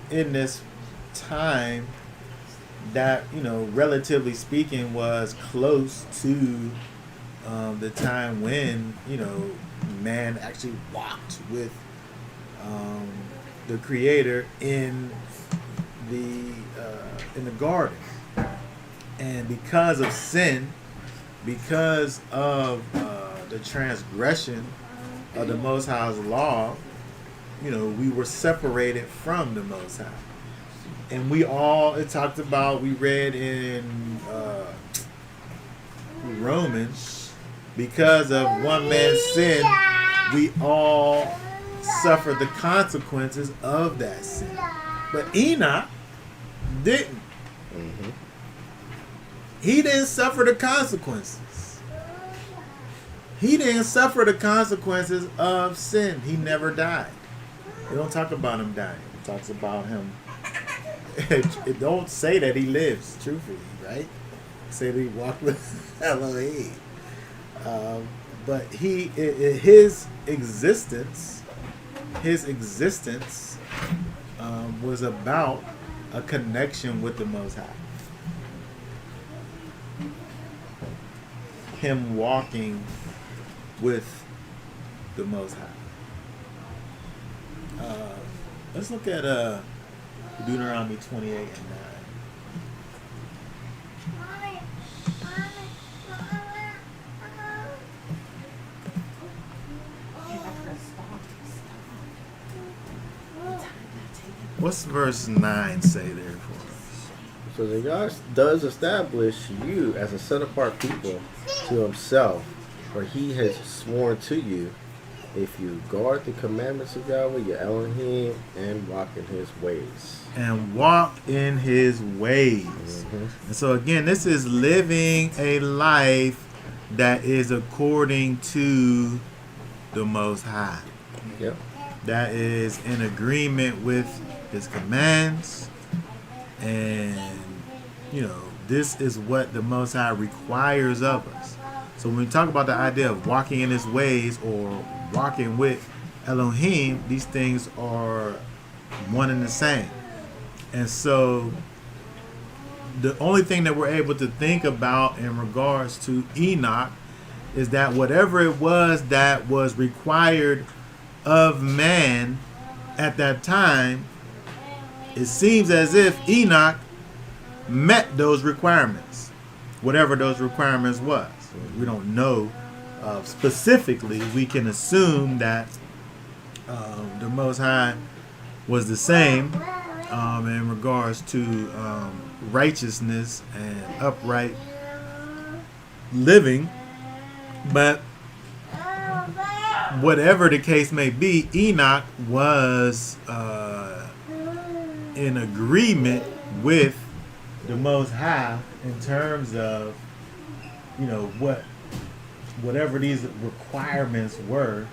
in this time that, you know, relatively speaking, was close to the time when, you know, man actually walked with the Creator in the garden. And because of sin, because of the transgression the Most High's law, we were separated from the Most High. And it talked about, we read in Romans, because of one man's sin, we all suffer the consequences of that sin. But Enoch didn't. Mm-hmm. He didn't suffer the consequences. He didn't suffer the consequences of sin. He never died. It don't talk about him dying. It talks about him. It don't say that he lives, truthfully, right? It say that he walked with Elohim. But his existence was about a connection with the Most High. Him walking with the Most High. Let's look at Deuteronomy 28 and 9. What's verse 9 say there for us? So that God does establish you as a set apart people to himself, for he has sworn to you, if you guard the commandments of Yahweh, your Elohim, and walk in his ways. And walk in his ways. Mm-hmm. And so again, this is living a life that is according to the Most High. Yep. That is in agreement with his commands. And, this is what the Most High requires of us. So when we talk about the idea of walking in his ways or walking with Elohim, these things are one and the same. And so the only thing that we're able to think about in regards to Enoch is that whatever it was that was required of man at that time, it seems as if Enoch met those requirements, whatever those requirements was. We don't know specifically. We can assume that the Most High was the same in regards to righteousness and upright living. But whatever the case may be, Enoch was in agreement with the Most High in terms of, whatever these requirements were,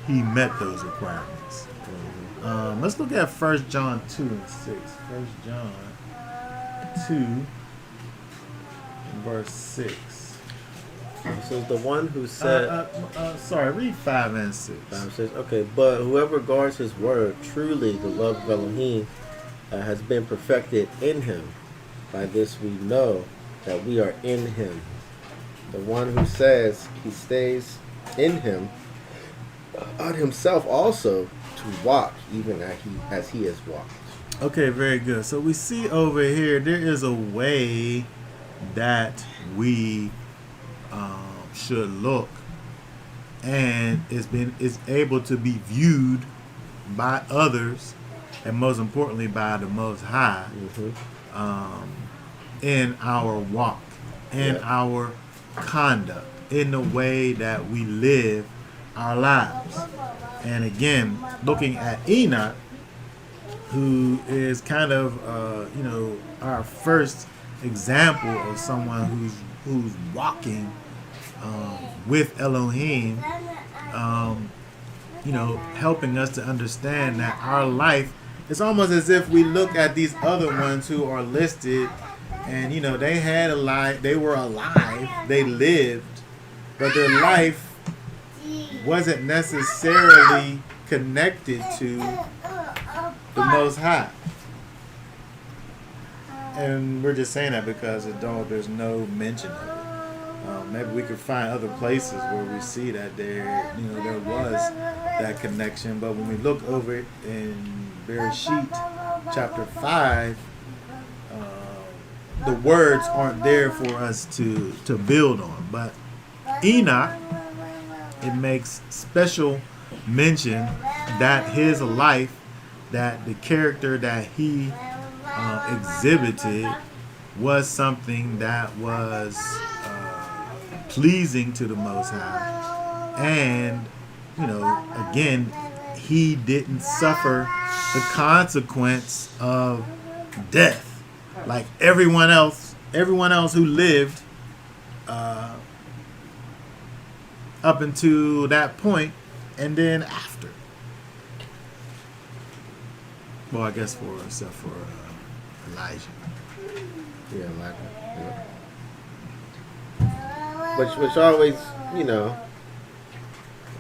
he met those requirements. Let's look at 1 John 2 and 6. 1 John 2 verse 6. So the one who said, read 5 and 6. says, okay, but whoever guards his word, truly the love of Elohim has been perfected in him. By this we know that we are in him. The one who says he stays in him ought himself also to walk even as he has walked. Okay, very good. So we see over here there is a way that we should look, and is able to be viewed by others, and most importantly by the Most High, in our walk, in our conduct, in the way that we live our lives. And again, looking at Enoch, who is kind of our first example of someone who's walking with Elohim, helping us to understand that our life, it's almost as if we look at these other ones who are listed, and they had a life, they were alive, they lived, but their life wasn't necessarily connected to the Most High. And we're just saying that because there's no mention of it. Maybe we could find other places where we see that there was that connection. But when we look over it in Bereshit chapter 5, the words aren't there for us to build on. But Enoch, it makes special mention that his life, that the character that he exhibited was something that was pleasing to the Most High. And, again, he didn't suffer the consequence of death like everyone else who lived up until that point and then after. Well, I guess except for Elijah. Yeah, like which always,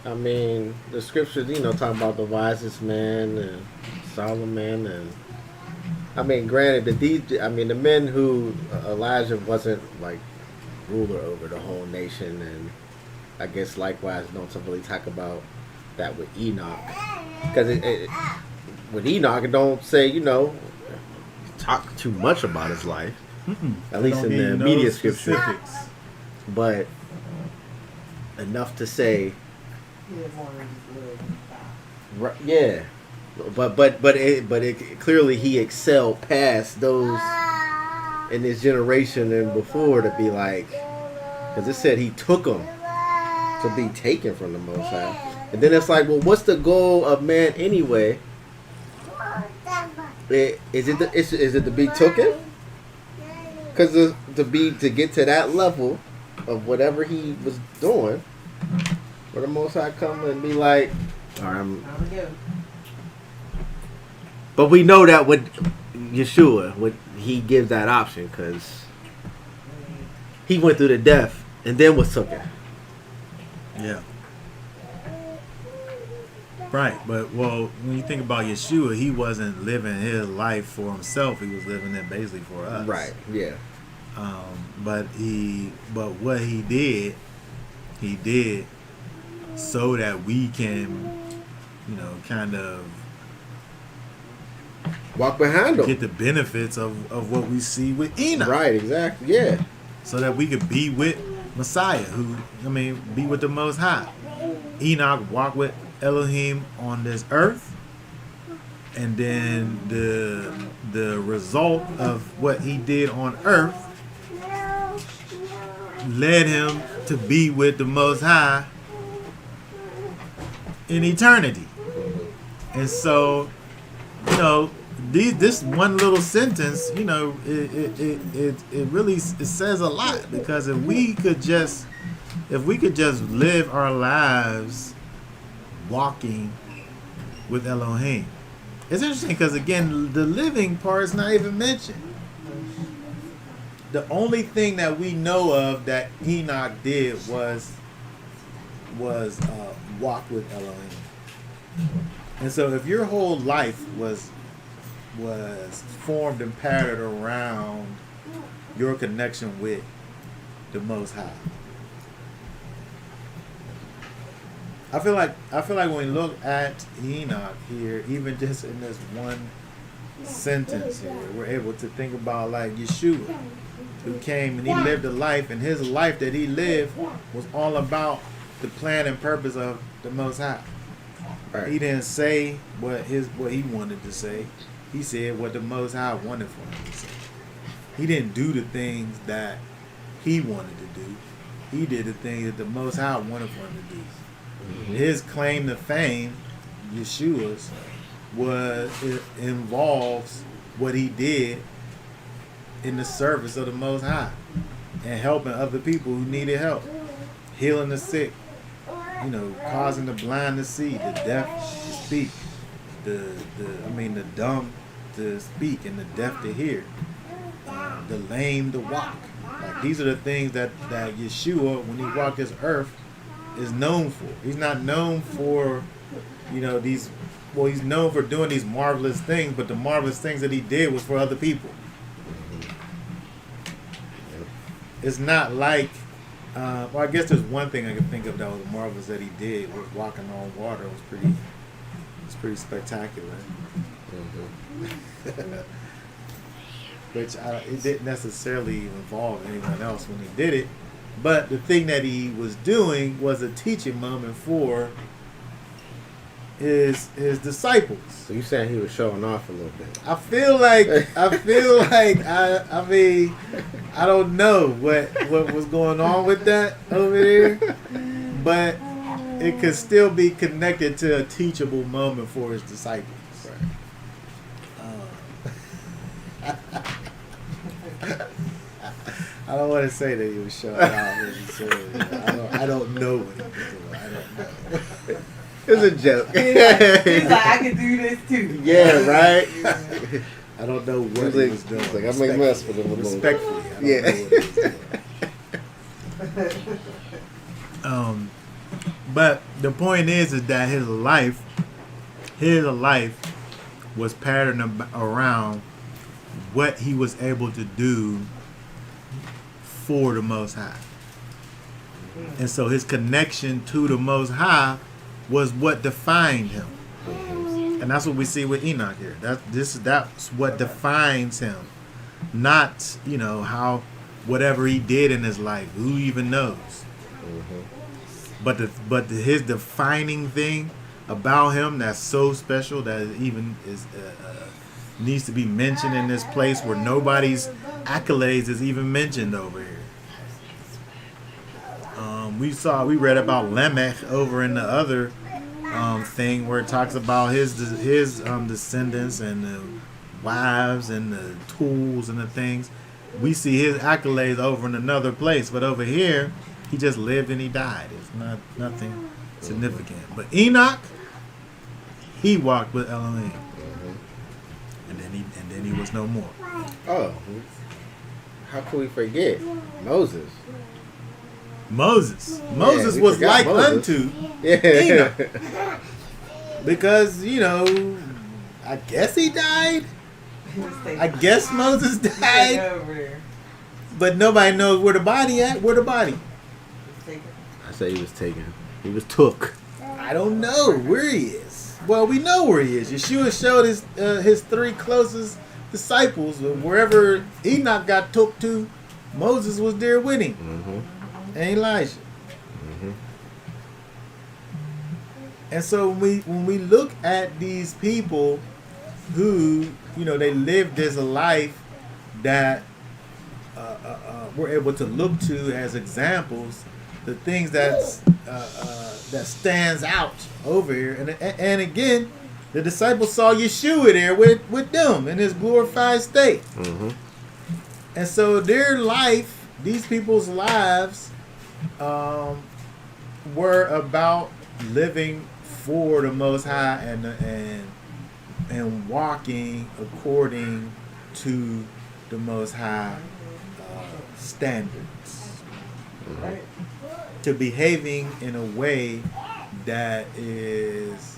I mean, the scriptures, talk about the wisest man and Solomon, and I mean, granted that the men who Elijah wasn't like ruler over the whole nation, and I guess likewise don't really talk about that with Enoch, because with Enoch it don't say talk too much about his life. At least in the immediate scripture, but enough to say, yeah. But it clearly he excelled past those in his generation and before to be like, because it said he took them to be taken from the Most High, and then it's like, well, what's the goal of man anyway? Is it to be taken? Because to get to that level of whatever he was doing, where the Most High come and be like, all right, but we know that with Yeshua, he gives that option because he went through the death and then was taken. Yeah. Right, but when you think about Yeshua, he wasn't living his life for himself. He was living it basically for us. Right. Yeah. But what he did so that we can, kind of walk behind him, get the benefits of what we see with Enoch. Right. Exactly. Yeah. So that we could be with Messiah, be with the Most High. Enoch walked with Elohim on this earth, and then the result of what he did on earth led him to be with the Most High in eternity. And so, this one little sentence, it really says a lot, because if we could just live our lives walking with Elohim. It's interesting because, again, the living part is not even mentioned. The only thing that we know of that Enoch did was walk with Elohim. And so if your whole life was formed and patterned around your connection with the Most High, I feel like when we look at Enoch here, even just in this one sentence here, we're able to think about like Yeshua, who came and he lived a life, and his life that he lived was all about the plan and purpose of the Most High. Right. He didn't say what he wanted to say. He said what the Most High wanted for him to say. He didn't do the things that he wanted to do. He did the things that the Most High wanted for him to do. His claim to fame, Yeshua's, involves what he did in the service of the Most High and helping other people who needed help, healing the sick, causing the blind to see, the deaf to speak, the dumb to speak and the deaf to hear, the lame to walk. Like, these are the things that Yeshua, when he walked this earth, is known for. He's not known for, these. Well, he's known for doing these marvelous things, but the marvelous things that he did was for other people. It's not like, I guess there's one thing I can think of that was marvelous that he did was walking on water. It was pretty spectacular. Which it didn't necessarily involve anyone else when he did it. But the thing that he was doing was a teaching moment for his disciples. So you saying he was showing off a little bit? I feel like I mean, I don't know what was going on with that over there, but it could still be connected to a teachable moment for his disciples. I don't want to say that he was showing off necessarily. I don't know what he was doing. I don't know. It's a joke. He's like, I can do this too. Yeah, right. I don't know what he was doing. It's like I make mess with him a little. Respectfully, I don't Yeah. know what he was doing. But the point is that his life was patterned around what he was able to do for the Most High. And so his connection to the Most High was what defined him. And that's what we see with Enoch here. That's what defines him. Not, how whatever he did in his life, who even knows. But his defining thing about him that's so special that it even is needs to be mentioned in this place where nobody's accolades is even mentioned over here. We read about Lamech over in the other thing where it talks about his descendants and the wives and the tools and the things. We see his accolades over in another place, but over here he just lived and he died. It's nothing significant. But Enoch, he walked with Elohim, and then he was no more. Oh, how could we forget Moses? Moses we was forgot like Moses. unto Yeah. Enoch, because I guess he died. I guess Moses died, Over there. but nobody knows where the body at. Where the body? I say he was taken. He was took. I don't know where he is. Well, we know where he is. Yeshua showed his three closest disciples. Wherever Enoch got took to, Moses was there with him, and Elijah. And so when we look at these people who, they lived this life that we're able to look to as examples, the things that stands out over here, and again, the disciples saw Yeshua there with them in his glorified state, and so their life, these people's lives, were about living for the Most High and walking according to the Most High standards, to behaving in a way that is,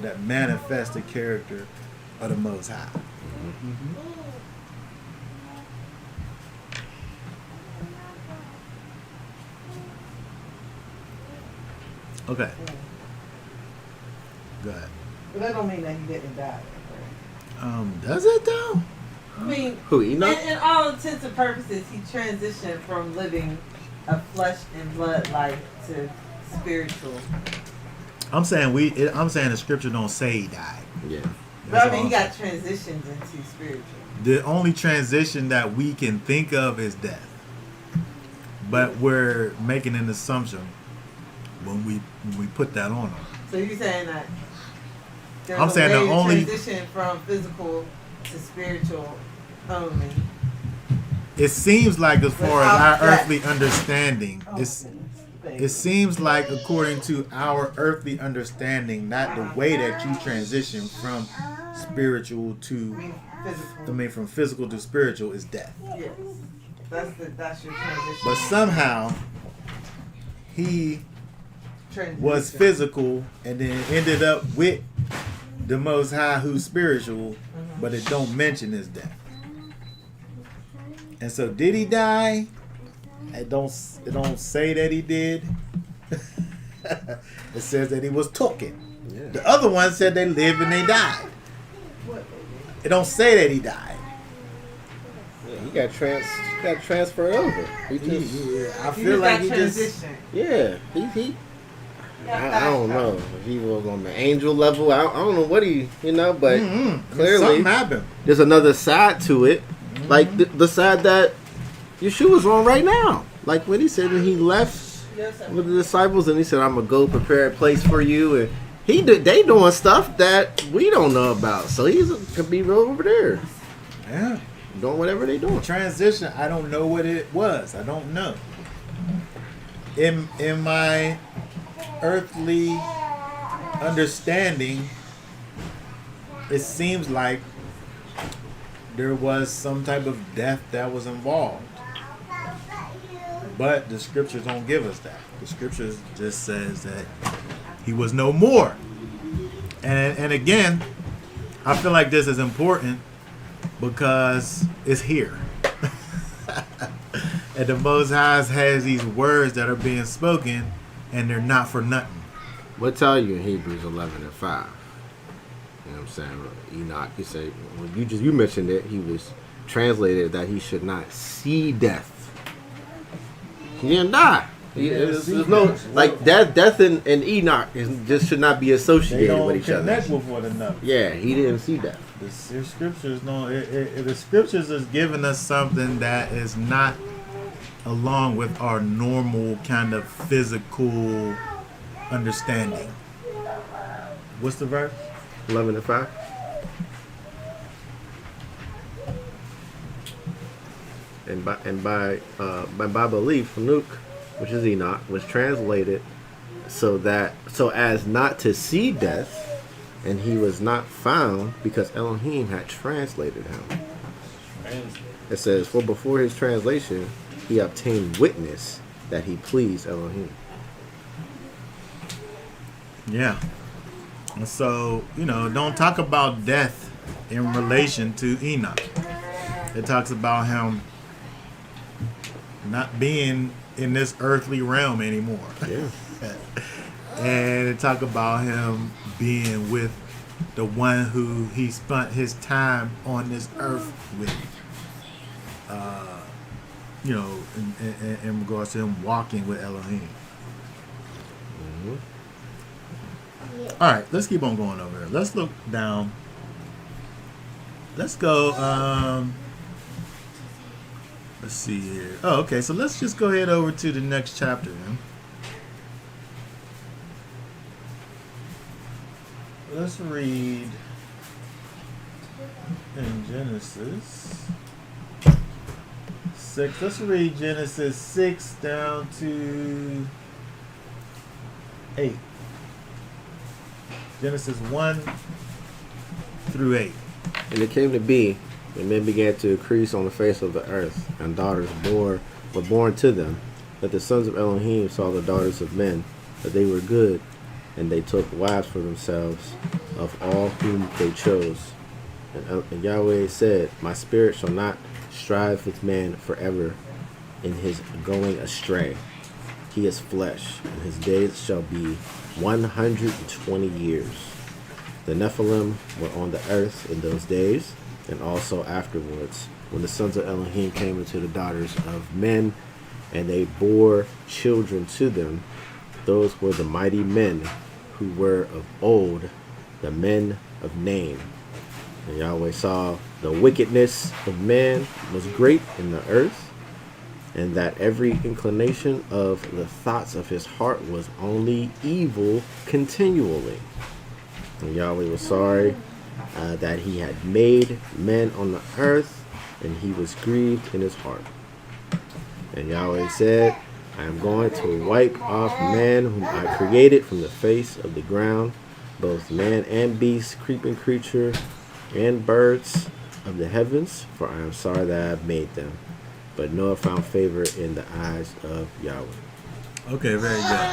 that manifests the character of the Most High. Okay. Go ahead. But that don't mean that he didn't die. Does it though? I mean, Who, Enoch? in all intents and purposes, he transitioned from living a flesh and blood life to spiritual. I'm saying the scripture don't say he died. Yeah. But I mean, he got transitions into spiritual. The only transition that we can think of is death. But we're making an assumption when we put that on him. So you're saying that there's I'm a saying way the to only- transition from physical to spiritual only. It seems like, as far as our earthly understanding, Oh, it seems like, according to our earthly understanding, not the way that you transition from spiritual to, Physical. from physical to spiritual is death. Yes. That's your transition. But somehow he Transition. was physical and then ended up with the Most High, who's spiritual, but it don't mention his death. And so, did he die? It don't say that he did. It says that he was taken. Yeah. The other one said they lived and they died. It don't say that he died. Yeah, he got transferred over. He just, I He feel just like got he just. transitioned. yeah, he I don't know if he was on the angel level. I don't know what he, but clearly something happened. there's another side to it, like the side that Yeshua's on right now. Like when he said that he left with the disciples and he said, "I'm gonna go prepare a place for you," and they doing stuff that we don't know about. So could be over there, Yeah. doing whatever they doing. Transition, I don't know what it was. I don't know. In my earthly understanding, it seems like there was some type of death that was involved. But the scriptures don't give us that. The scriptures just says that he was no more. And again, I feel like this is important because it's here. And the Most High has these words that are being spoken, and they're not for nothing. What tell you in Hebrews 11 and 5? You know what I'm saying? Enoch, he said, well, you mentioned it. He was translated that he should not see death. He didn't die. There's no like death and Enoch just should not be They associated don't with each connect other. with one another. Yeah, he didn't see death. The scriptures don't. The scriptures is giving us something that is not along with our normal kind of physical understanding. What's the verse? 11 and 5. And by belief, Enoch, which is Enoch, was translated so as not to see death, and he was not found because Elohim had translated him. It says, for before his translation, he obtained witness that he pleased Elohim. Yeah. And so, don't talk about death in relation to Enoch. It talks about him not being in this earthly realm anymore. Yeah. And it talk about him being with the one who he spent his time on this earth with. In regards to him walking with Elohim. Mm-hmm. All right, let's keep on going over here. Let's look down. Let's go. Let's see here. Oh, okay. So let's just go ahead over to the next chapter then. Let's read in Genesis 6. Let's read Genesis 6 down to 8. Genesis 1 through 8. And it came to be, when men began to increase on the face of the earth, and daughters were born to them, that the sons of Elohim saw the daughters of men, that they were good, and they took wives for themselves of all whom they chose. And Yahweh said, my spirit shall not strive with man forever in his going astray. He is flesh, and his days shall be 120 years. The Nephilim were on the earth in those days, and also afterwards, when the sons of Elohim came into the daughters of men, and they bore children to them. Those were the mighty men who were of old, the men of name. And Yahweh saw the wickedness of man was great in the earth, and that every inclination of the thoughts of his heart was only evil continually. And Yahweh was sorry that he had made men on the earth, and he was grieved in his heart. And Yahweh said, I am going to wipe off man whom I created from the face of the ground, both man and beast, creeping creature, and birds of the heavens, for I am sorry that I have made them. But Noah found favor in the eyes of Yahweh. Okay, very good.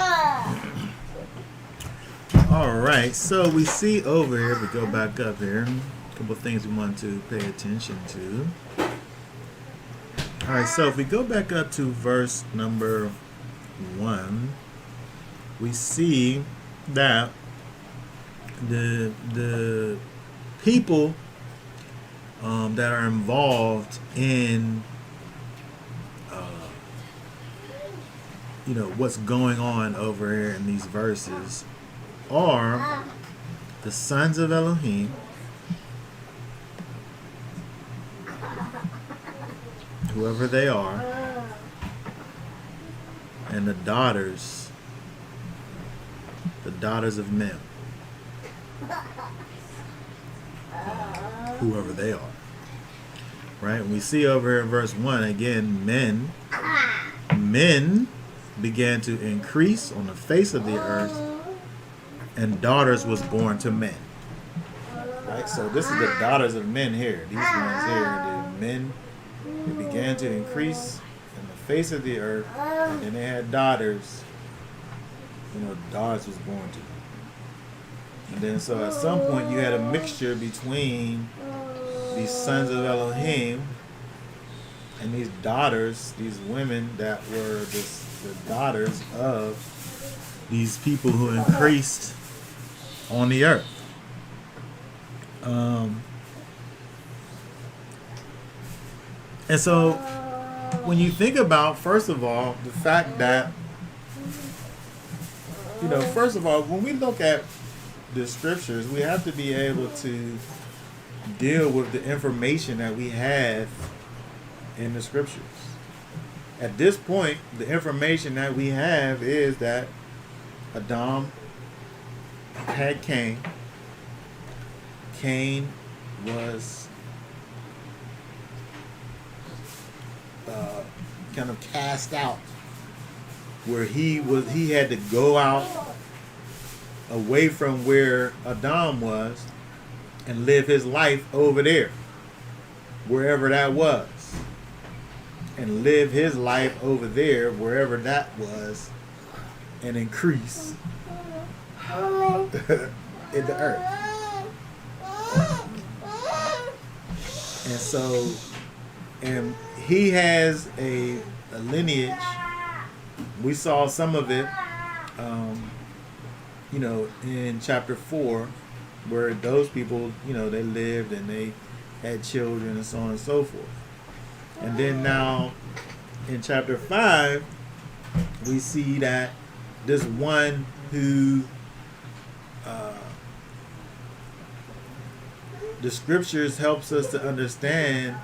All right, so we see over here, if we go back up here, a couple of things we want to pay attention to. All right, so if we go back up to verse number 1, we see that the people that are involved in what's going on over here in these verses are the sons of Elohim, whoever they are, and the daughters of men, whoever they are. Right? And we see over here in verse 1 again, men began to increase on the face of the earth, and daughters was born to men. Right? So this is the daughters of men here. These ones here, the men, they began to increase in the face of the earth, and then they had daughters. Daughters was born to them. And then so at some point you had a mixture between these sons of Elohim and these daughters, these women that were the daughters of these people who increased on the earth. And so when you think about, first of all, the fact that, first of all, when we look at the scriptures, we have to be able to deal with the information that we have in the scriptures. At this point, the information that we have is that Adam had Cain. Cain was kind of cast out, where he had to go out away from where Adam was and live his life over there, wherever that was, and live his life over there, wherever that was, and increase in the earth. And so, and he has a lineage. We saw some of it, in chapter 4, where those people, they lived and they had children and so on and so forth. And then now in chapter 5, we see that this one who the scriptures helps us to understand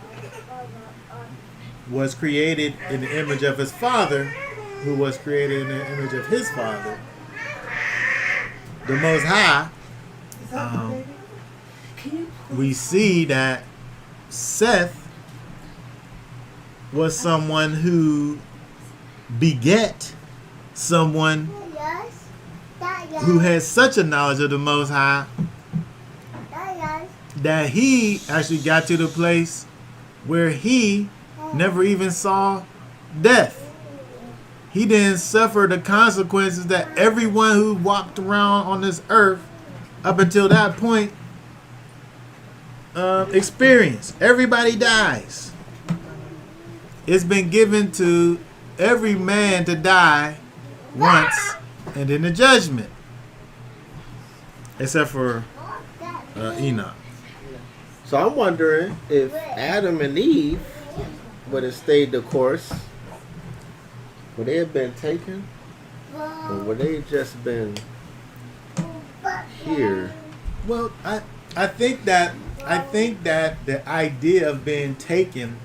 was created in the image of his father, who was created in the image of his father, the Most High. We see that Seth was someone who beget someone who has such a knowledge of the Most High that he actually got to the place where he never even saw death. He didn't suffer the consequences that everyone who walked around on this earth up until that point experienced. Everybody dies. It's been given to every man to die once, and then the judgment, except for Enoch. So I'm wondering if Adam and Eve would have stayed the course, would they have been taken, or would they just been here? Well, I think that the idea of being taken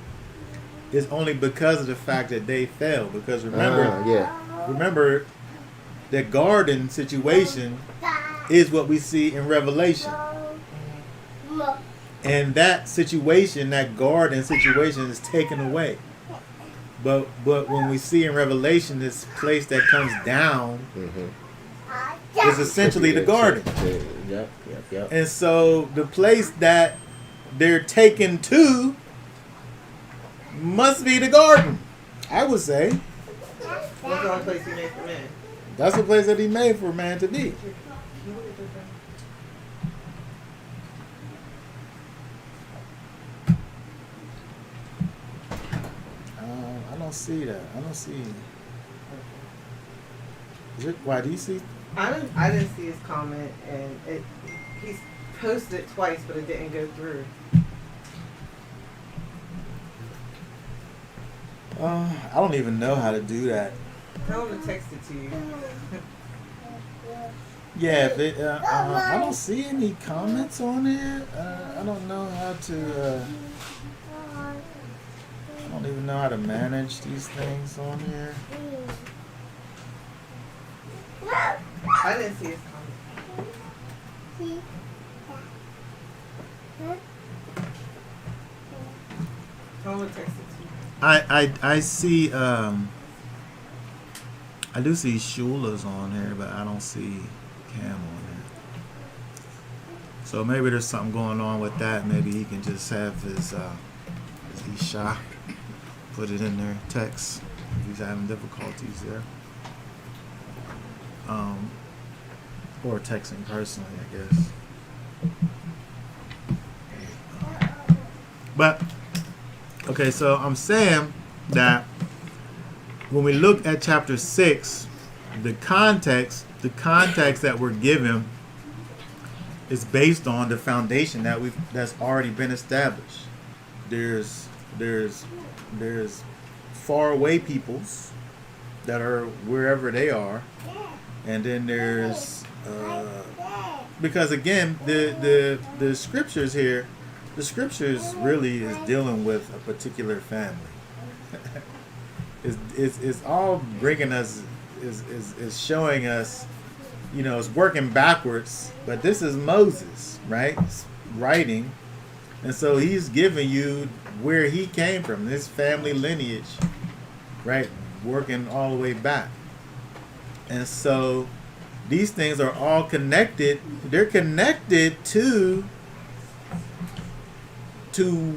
is only because of the fact that they fell. Because remember, the garden situation is what we see in Revelation. And that situation, that garden situation, is taken away. But when we see in Revelation this place that comes down, is essentially the garden. Yep. And so the place that they're taken to must be the garden, I would say. That's the only place he made for man. That's the place that he made for man to be. I don't see that. I don't see. Why do you see? I didn't see his comment, and he's posted it twice, but it didn't go through. I don't even know how to do that. Tell him to text it to you. Yeah, I don't see any comments on it. I don't know how to. I don't even know how to manage these things on here. I didn't see his comment. Tell him to text it to you. I see. I do see Shula's on here, but I don't see Cam on there. So maybe there's something going on with that. Maybe he can just have his Isha put it in there, text, if he's having difficulties there. Or texting personally, I guess. But okay, so I'm saying that when we look at chapter 6, the context that we're given is based on the foundation that's already been established. There's far away peoples that are wherever they are, and then there's because again the scriptures here, the scriptures really is dealing with a particular family. It's all bringing us is showing us, it's working backwards, but this is Moses, right? It's writing, and so he's giving you where he came from, this family lineage, right? Working all the way back. And so these things are all connected. They're connected to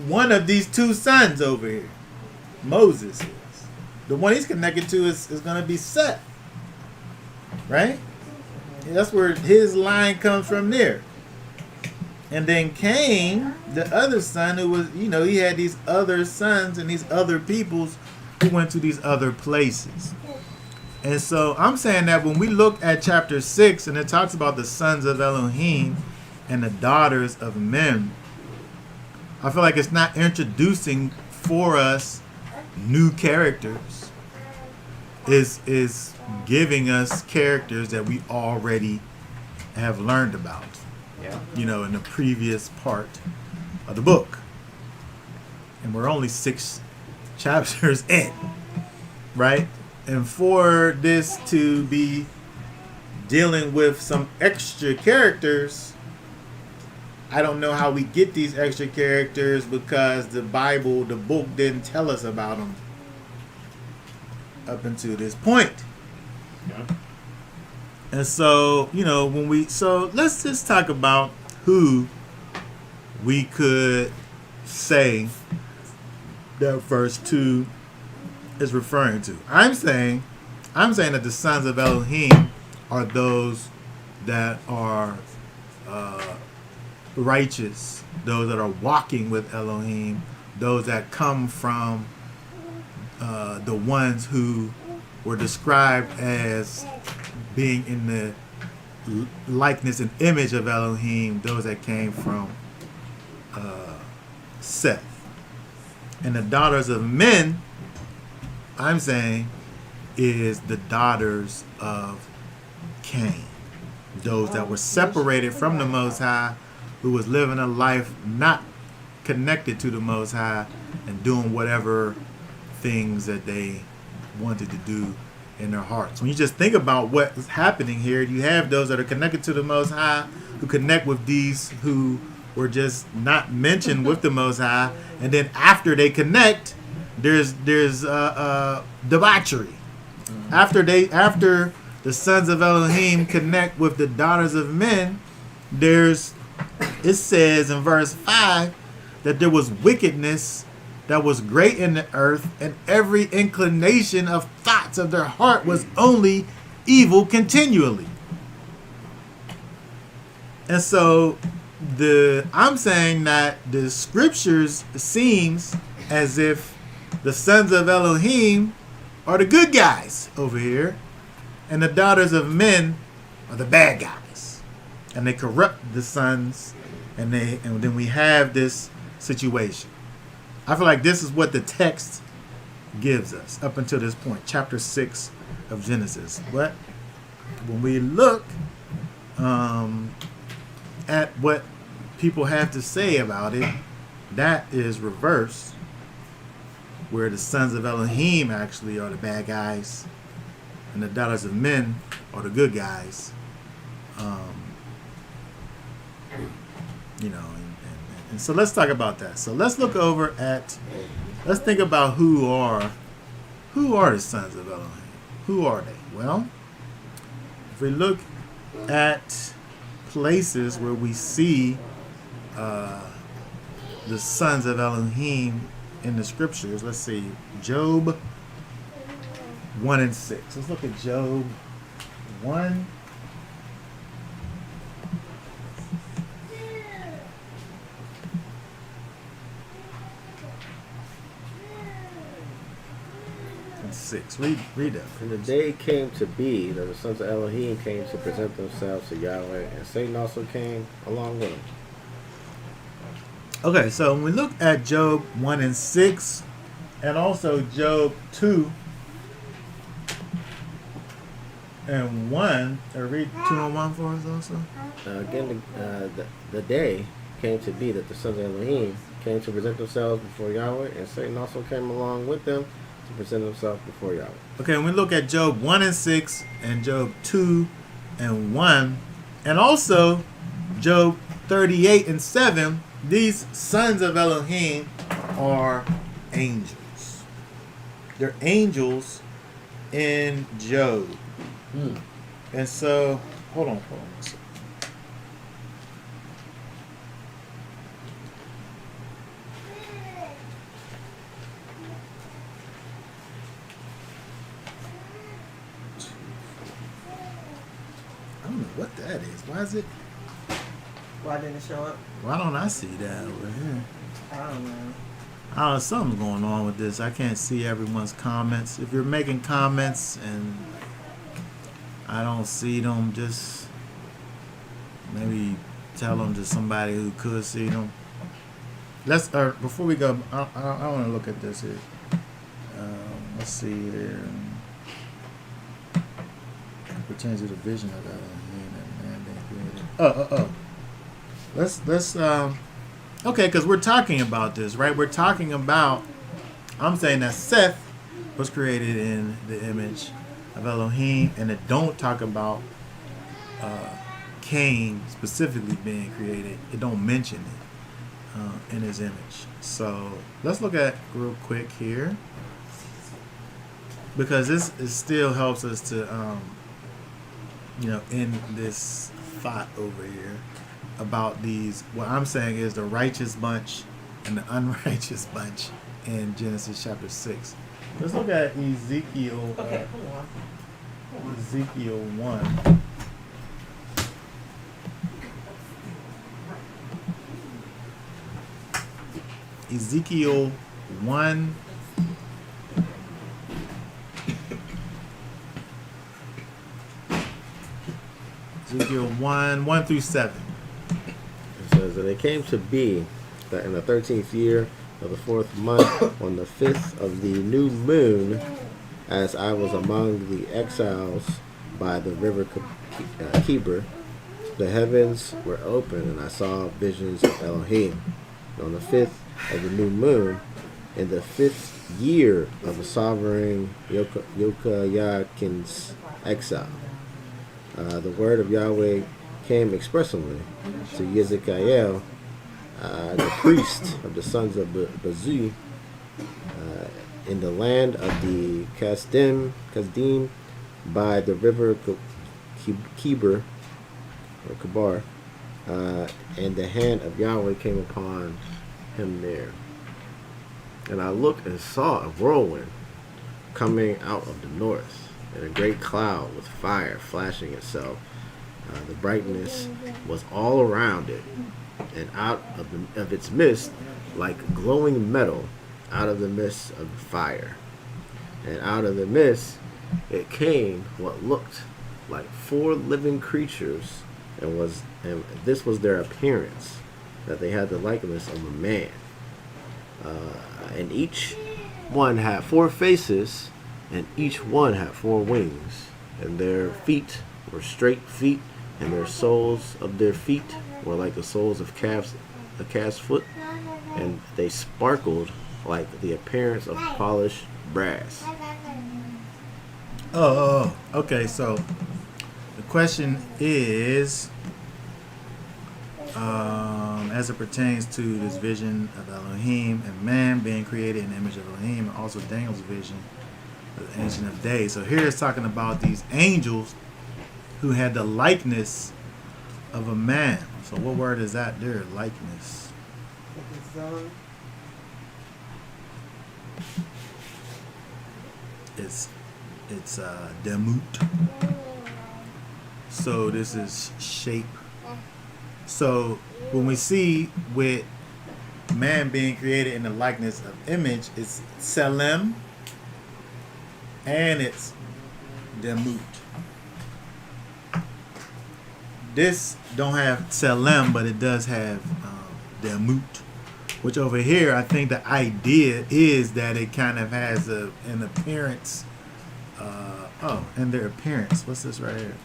one of these two sons over here. Moses is. The one he's connected to is going to be Seth. Right? That's where his line comes from there. And then Cain, the other son, who was, he had these other sons and these other peoples who went to these other places. And so I'm saying that when we look at chapter 6 and it talks about the sons of Elohim and the daughters of men, I feel like it's not introducing for us new characters. Is giving us characters that we already have learned about. Yeah. In the previous part of the book. And we're only 6 chapters in, right? And for this to be dealing with some extra characters, I don't know how we get these extra characters because the Bible, the book, didn't tell us about them up until this point. Yeah. And so, let's just talk about who we could say that verse 2 is referring to. I'm saying that the sons of Elohim are those that are righteous, those that are walking with Elohim, those that come from the ones who were described as being in the likeness and image of Elohim, those that came from Seth. And the daughters of men, I'm saying, is the daughters of Cain. Those that were separated from the Most High, who was living a life not connected to the Most High and doing whatever things that they wanted to do in their hearts. When you just think about what is happening here, you have those that are connected to the Most High, who connect with these who were just not mentioned with the Most High, and then after they connect, there's debauchery. After the sons of Elohim connect with the daughters of men, it says in verse 5 that there was wickedness that was great in the earth, and every inclination of thoughts of their heart was only evil continually. And so I'm saying that the scriptures seems as if the sons of Elohim are the good guys over here, and the daughters of men are the bad guys, and they corrupt the sons, and then we have this situation. I feel like this is what the text gives us up until this point, chapter 6 of Genesis. But when we look at what people have to say about it, that is reversed, where the sons of Elohim actually are the bad guys and the daughters of men are the good guys. And so let's talk about that. So let's look over at, let's think about who are the sons of Elohim. Who are they? Well, if we look at places where we see the sons of Elohim in the scriptures, let's see, Job 1 and 6. Let's look at Job 1. and 6. Read that. And the day came to be that the sons of Elohim came to present themselves to Yahweh, and Satan also came along with them. Okay, so when we look at Job 1 and 6, and also Job 2 and 1, read 2 and 1 for us also. Again, the day came to be that the sons of Elohim came to present themselves before Yahweh, and Satan also came along with them to present himself before Yahweh. Okay, when we look at Job 1 and 6 and Job 2 and 1, and also Job 38 and 7, these sons of Elohim are angels. They're angels in Job. And so, hold on. I don't know what that is. Why is it? Why didn't it show up? Why don't I see that over here? I don't know. I don't know, something's going on with this. I can't see everyone's comments. If you're making comments and I don't see them, just maybe tell them to somebody who could see them. Let's before we go, I want to look at this here. Let's see here. It pertains to the vision of that man being created. Let's okay, because we're talking about this, right? We're talking about, I'm saying that Seth was created in the image of Elohim, and it don't talk about Cain specifically being created. It don't mention it in his image. So let's look at real quick here, because this still helps us to end this thought over here about these, what I'm saying is the righteous bunch and the unrighteous bunch in Genesis chapter 6. Let's look at Ezekiel. Okay, hold on. Ezekiel 1. Ezekiel 1. Ezekiel 1 through 7. It says, and it came to be that in the 13th year of the 4th month, on the 5th of the new moon, as I was among the exiles by the river Kebir, the heavens were open, and I saw visions of Elohim. And on the 5th of the new moon, in the 5th year of the sovereign Yochayakin's exile, the word of Yahweh came expressly to Ezekiel, the priest of the sons of Bazu, in the land of the Kasdim by the river Kebir, or Kabar, and the hand of Yahweh came upon him there. And I looked and saw a whirlwind coming out of the north, and a great cloud with fire flashing itself. The brightness was all around it, and out of its midst, like glowing metal, out of the midst of the fire. And out of the midst, it came what looked like 4 living creatures, and this was their appearance, that they had the likeness of a man. And each one had 4 faces, and each one had 4 wings. And their feet were straight feet, and their soles of their feet were like the soles of a calf's foot, and they sparkled like the appearance of polished brass. Okay. So the question is, as it pertains to this vision of Elohim and man being created in the image of Elohim, and also Daniel's vision of the Ancient of Days. So here it's talking about these angels who had the likeness of a man. So what word is that there? Likeness. It's demut. So this is shape. So when we see with man being created in the likeness of image, it's selem and it's demut. This don't have selem, but it does have demut, which over here I think the idea is that it kind of has an appearance. And their appearance. What's this right here?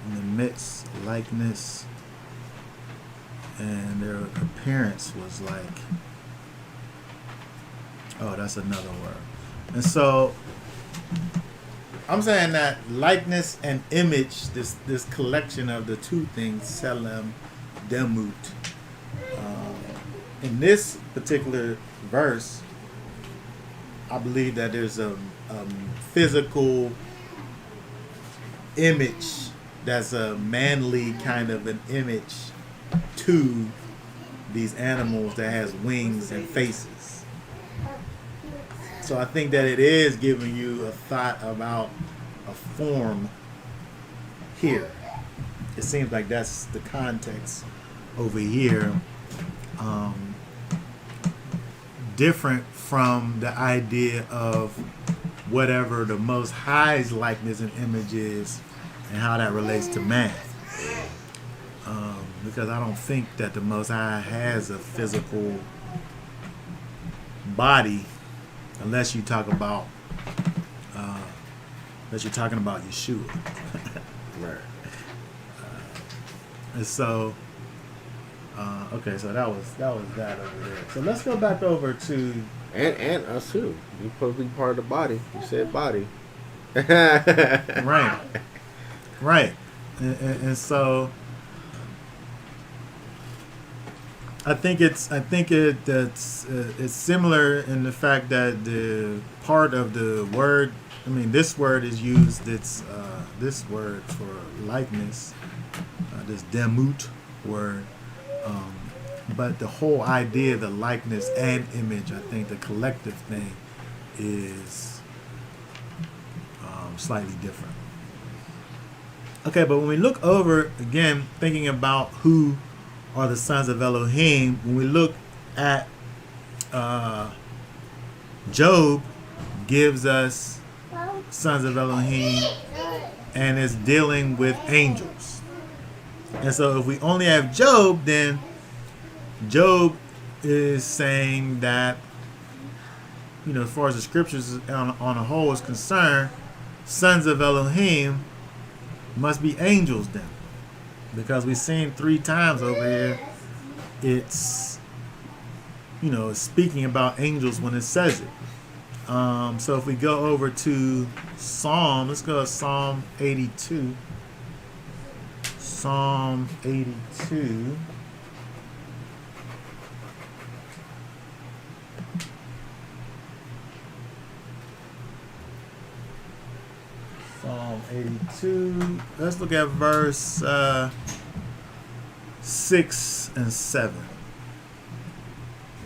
In the midst, likeness, and their appearance was like. Oh, that's another word. And so I'm saying that likeness and image, this collection of the two things, selem, demut. In this particular verse, I believe that there's a physical image that's a manly kind of an image to these animals that has wings and faces. So I think that it is giving you a thought about a form here. It seems like that's the context over here. Different from the idea of whatever the Most High's likeness and image is and how that relates to man. Because I don't think that the Most High has a physical body unless you talk about unless you're talking about Yeshua. Right. And so okay, so that was that over there. So let's go back over to And us too. You supposed to be part of the body. You said body. right, and so I think it's similar in the fact that the part of the word. I mean, this word is used. It's this word for likeness. This demut word. But the whole idea, the likeness and image, I think the collective thing is slightly different. Okay, but when we look over, again, thinking about who are the sons of Elohim, when we look at Job gives us sons of Elohim and is dealing with angels. And so if we only have Job, then Job is saying that, as far as the scriptures on a whole is concerned, sons of Elohim must be angels then. Because we've seen 3 times over here, it's, speaking about angels when it says it. So if we go over to Psalm, let's go to Psalm 82. Psalm 82. Psalm 82. Let's look at verse 6 and 7.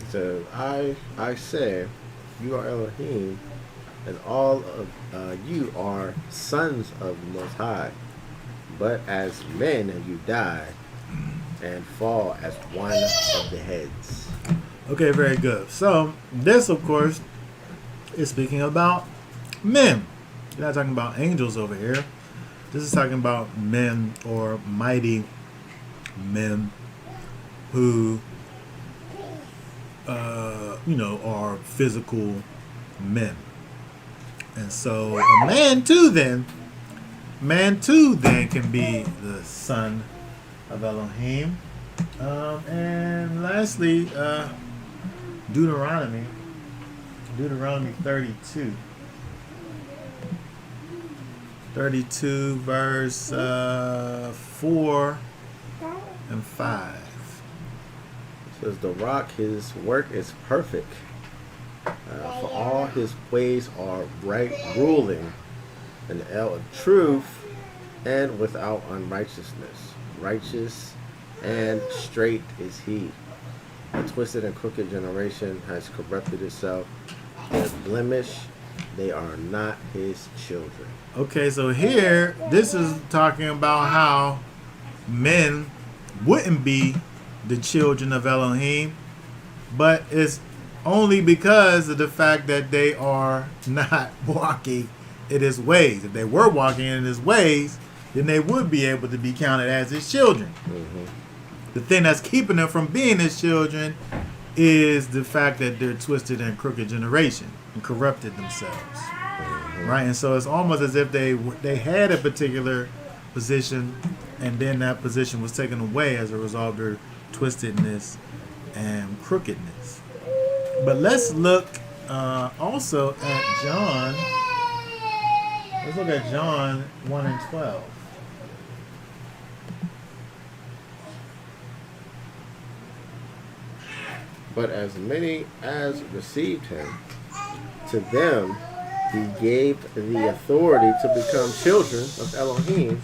So I said, you are Elohim, and all of you are sons of the Most High. But as men you die and fall as one of the heads. Okay, very good. So this, of course, is speaking about men. We're not talking about angels over here. This is talking about men or mighty men who are physical men. And so a man too then can be the son of Elohim. And lastly, Deuteronomy 32. 32 verse 4 and 5. It says, the rock, his work is perfect. For all his ways are right ruling, an L of truth, and without unrighteousness. Righteous and straight is he. A twisted and crooked generation has corrupted itself. Their blemish, they are not his children. Okay, so here, this is talking about how men wouldn't be the children of Elohim, but it's only because of the fact that they are not walking in his ways. If they were walking in his ways, then they would be able to be counted as his children. Mm-hmm. The thing that's keeping them from being his children is the fact that they're twisted and crooked generation and corrupted themselves. Mm-hmm. Right? And so it's almost as if they had a particular position, and then that position was taken away as a result of their twistedness and crookedness. But let's look also at John. Let's look at John 1 and 12. But as many as received him, to them he gave the authority to become children of Elohim,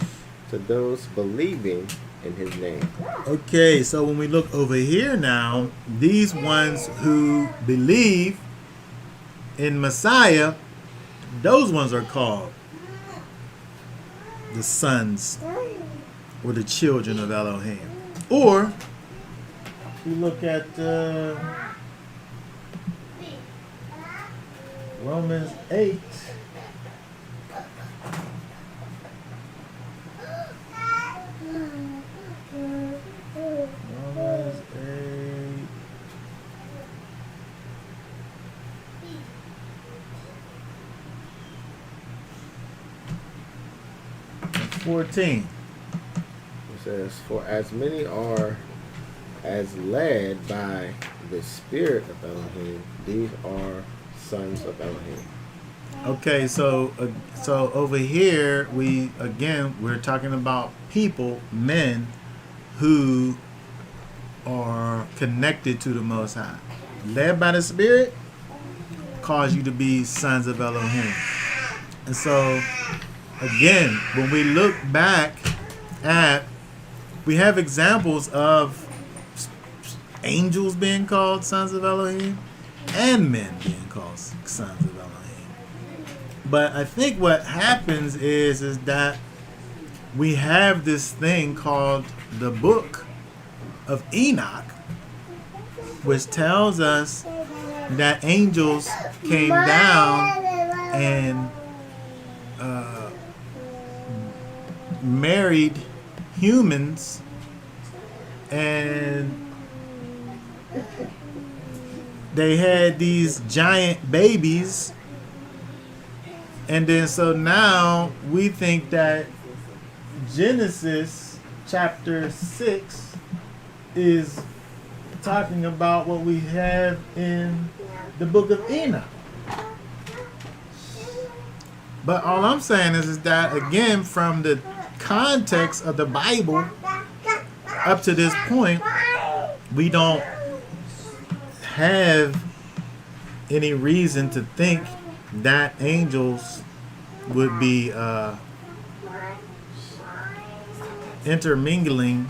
to those believing in his name. Okay, so when we look over here now, these ones who believe in Messiah, those ones are called the sons or the children of Elohim. Or we look at Romans 8. Romans 8. 14. It says, for as many are as led by the Spirit of Elohim, these are sons of Elohim. Okay, so over here we're talking about people, men who are connected to the Most High, led by the Spirit, cause you to be sons of Elohim. And so again, when we look back at, we have examples of angels being called sons of Elohim and men being called sons of Elohim. But I think what happens is that we have this thing called the Book of Enoch, which tells us that angels came down and married humans, and they had these giant babies. And then so now we think that Genesis chapter 6 is talking about what we have in the Book of Enoch. But all I'm saying is that, again, from the context of the Bible up to this point, we don't have any reason to think that angels would be intermingling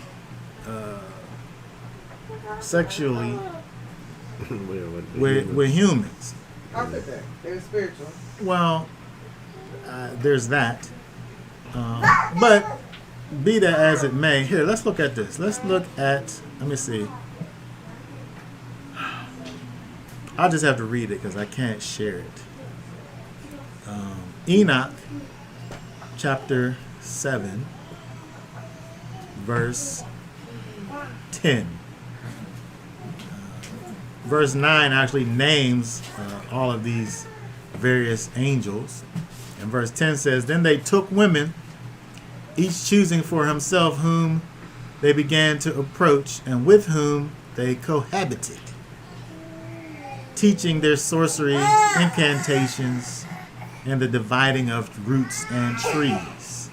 sexually with humans. I'll say that. They're spiritual. Well, there's that. But be that as it may, here, let's look at this. Let's look at, let me see. I'll just have to read it because I can't share it. Enoch chapter 7 verse 10. verse 9 actually names all of these various angels. And verse 10 says, Then they took women, each choosing for himself whom they began to approach, and with whom they cohabited, teaching their sorcery, incantations, and the dividing of roots and trees.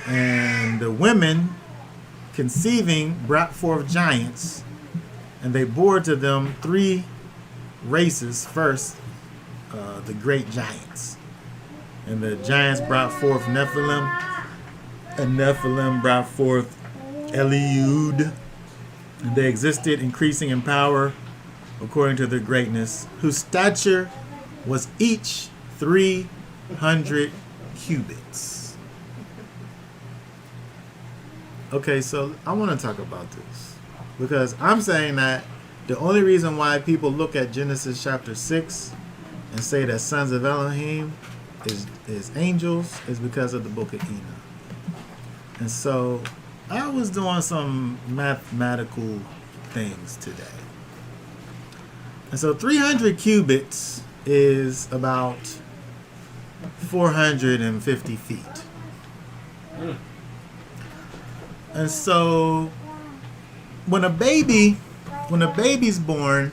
And the women, conceiving, brought forth giants, and they bore to them 3 races. First, the great giants. And the giants brought forth Nephilim, and Nephilim brought forth Eliud. And they existed, increasing in power according to their greatness, whose stature was each 300 cubits. Okay, so I want to talk about this because I'm saying that the only reason why people look at Genesis chapter 6 and say that sons of Elohim is angels is because of the Book of Enoch. And so I was doing some mathematical things today. And so 300 cubits is about 450 feet. And so when a baby's born,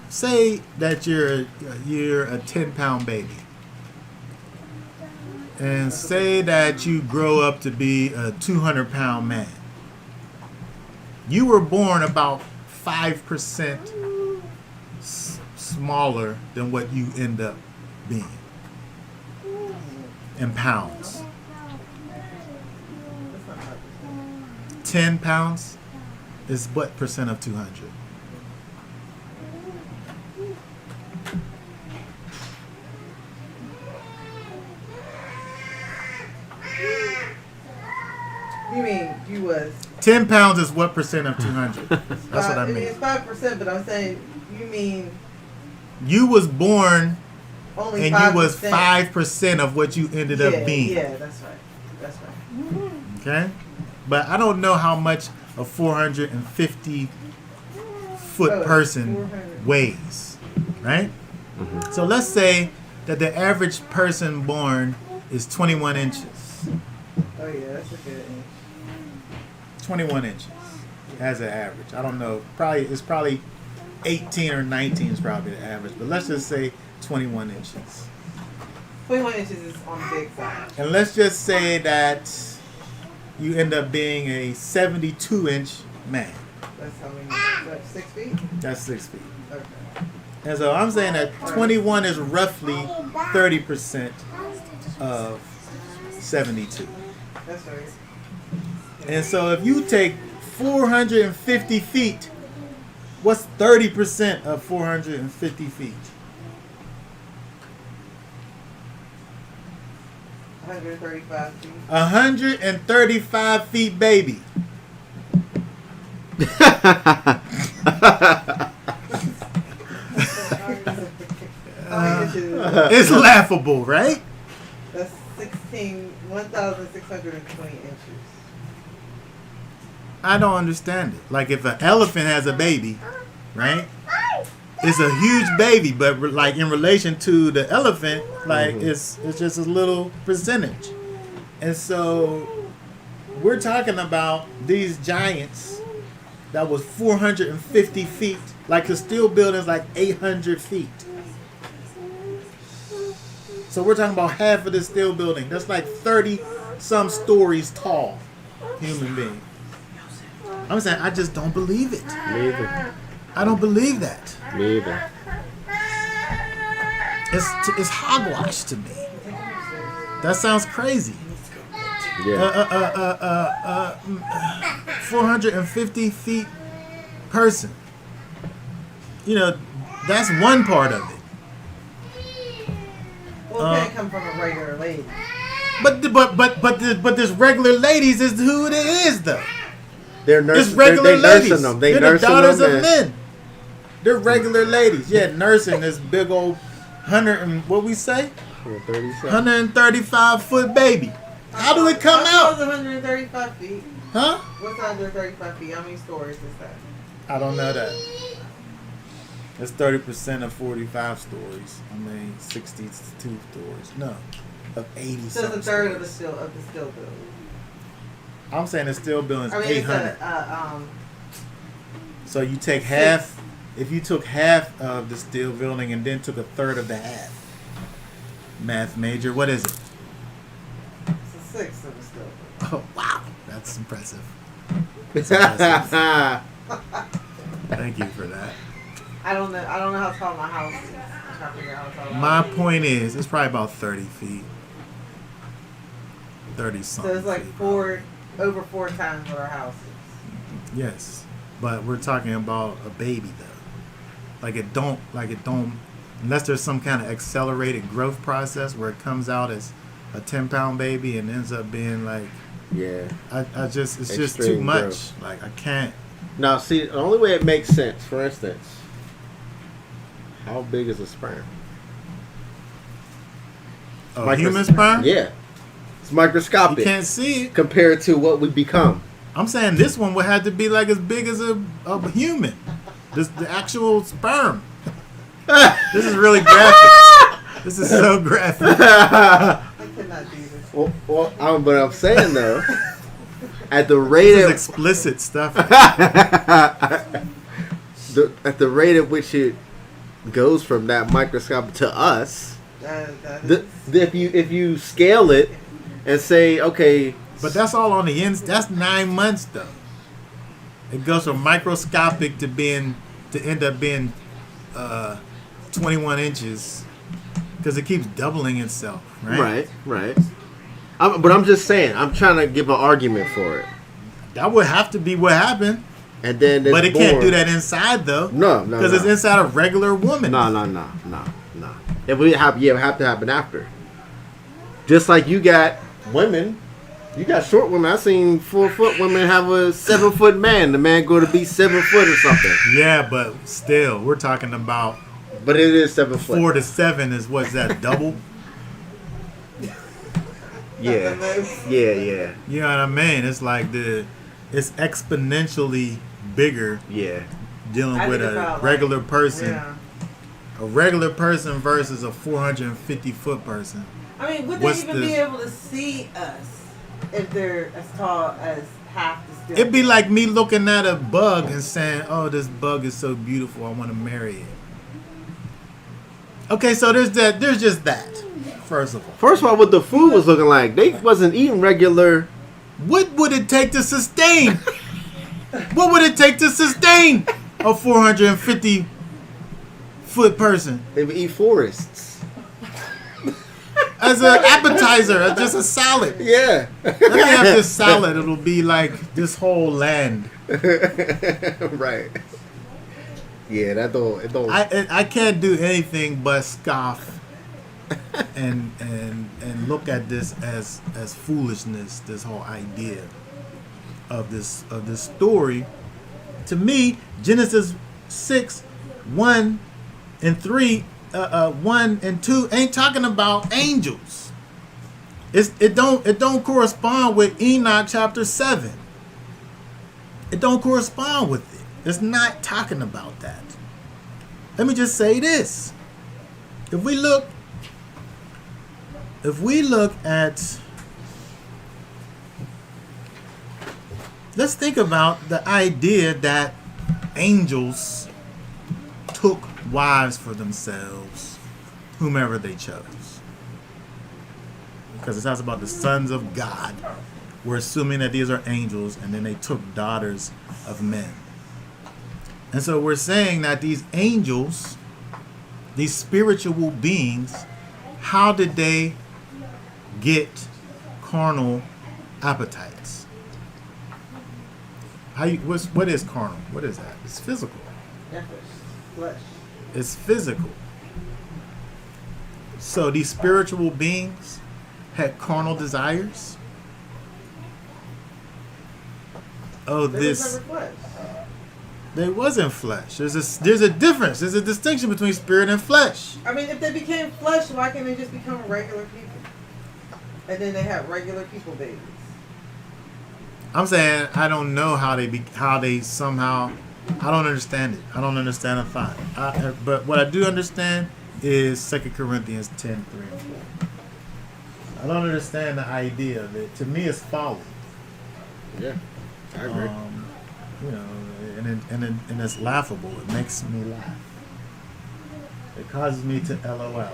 say that you're a 10-pound baby. And say that you grow up to be a 200-pound man. You were born about 5% smaller than what you end up being in pounds. 10 pounds is what percent of 200? You mean you was 10 pounds is what percent of 200? That's what I mean. It's 5%, but I'm saying you mean You was born only and 5%. you was 5% of what you ended up being. Yeah, that's right. That's right. Okay? But I don't know how much a 450 foot person 400. weighs. Right? So let's say that the average person born is 21 inches. Oh yeah, that's a good inch. 21 inches as an average. I don't know. It's probably 18 or 19 is probably the average. But let's just say 21 inches. 21 inches is on the big side. And let's just say that you end up being a 72-inch man. That's how many? That's 6 feet? That's 6 feet. Okay. And so I'm saying that 21 is roughly 30% of 72. That's right. And so if you take 450 feet, what's 30% of 450 feet? 135 feet. 135 feet, baby. How many inches? It's laughable, right? That's 1,620 inches. I don't understand it. Like if an elephant has a baby, right? It's a huge baby, but like in relation to the elephant, like it's just a little percentage. And so we're talking about these giants that was 450 feet. Like the steel building's like 800 feet. So we're talking about half of the steel building. That's like 30 some stories tall human being. I'm saying I just don't believe it. Me either. I don't believe that. Me either. It's hogwash to me. That sounds crazy. Yeah. 450 feet person. You know, that's one part of it. Well, it can't come from a regular lady. But this regular ladies is who it is though. They're It's nursing. regular They're ladies. nursing them. They're the nursing daughters them of and- men. They're regular ladies. Yeah, nursing this big old 100 and what we say? 135 foot baby. How do it come How tall out? is 135 feet? Huh? What's 135 feet? How many stories is that? I don't know that. It's 30% of 45 stories. I mean, 62 stories. No, of 80. So it's a third of the steel building. I'm saying the steel building is I mean, 800. it's a So you take half. If you took half of the steel building and then took a third of the half. Math major, what is it? it's a sixth of the steel building. Oh wow, that's impressive. That's impressive. Thank you for that. I don't know how tall my house is. I'm trying to figure out how tall My point is, it's probably about 30 feet. 30 something. So it's like feet. over 4 times what our house is. Yes, but we're talking about a baby though. Like it don't, unless there's some kind of accelerated growth process where it comes out as a 10-pound baby and ends up being like, Yeah. it's just too Extreme much. growth. Like I can't. Now, see, the only way it makes sense, for instance, how big is a sperm? A human sperm? Yeah. It's You microscopic can't see it. compared to what we become. I'm saying this one would have to be like as big as a human. The actual sperm. This is really graphic. This is so graphic. I cannot do this. But I'm saying, though, at the rate This is of explicit stuff. at the rate at which it goes from that microscopic to us, if you scale it and say, okay, But that's all on the ends. That's 9 months though. It goes from microscopic to end up being 21 inches because it keeps doubling itself, right? right. But I'm just saying, I'm trying to give an argument for it. That would have to be what happened. And then But it can't do that inside though. No. Because it's inside a regular woman. No. It would have to happen after. Just like you got women, you got short women. I've seen 4-foot women have a 7-foot man. The man go to be 7 foot or something. Yeah, but still, we're talking about But it is 7 foot. 4 to 7 is what's that, double? Yeah. You know what I mean? It's like it's exponentially bigger Yeah. dealing I with think a about, regular person. Yeah. A regular person versus a 450-foot person. I mean, would What's they even the- be able to see us if they're as tall as half the steel? It'd be like me looking at a bug and saying, "Oh, this bug is so beautiful. I want to marry it." Okay, so there's just that. First of all, First of all, what the food was looking like, they wasn't eating regular. what would it take to sustain? What would it take to sustain a 450-foot person They would eat forests. as an appetizer, as just a salad? Yeah. Let me have this salad. It'll be like this whole land. Right. Yeah, that don't. It don't. I can't do anything but scoff and look at this as foolishness. This whole idea of this story. To me, Genesis 6:1 and 3, 1 and 2 ain't talking about angels. It don't correspond with Enoch chapter 7. It don't correspond with it. It's not talking about that. Let me just say this. If we look at, let's think about the idea that angels took wives for themselves, whomever they chose. Because it talks about the sons of God. We're assuming that these are angels, and then they took daughters of men. And so we're saying that these angels, these spiritual beings, how did they get carnal appetites? What is carnal? What is that? It's physical. Flesh. It's physical. So these spiritual beings had carnal desires. Oh, They this. was never flesh. They wasn't flesh. There's a difference. There's a distinction between spirit and flesh. I mean, if they became flesh, why can't they just become regular people? And then they have regular people babies. I'm saying I don't know how they somehow I don't understand it. I don't understand a thought. But what I do understand is 2 Corinthians 10:3 and 4. I don't understand the idea of it. To me, it's folly. Yeah, I agree. You know, and it's laughable. It makes me laugh. It causes me to LOL.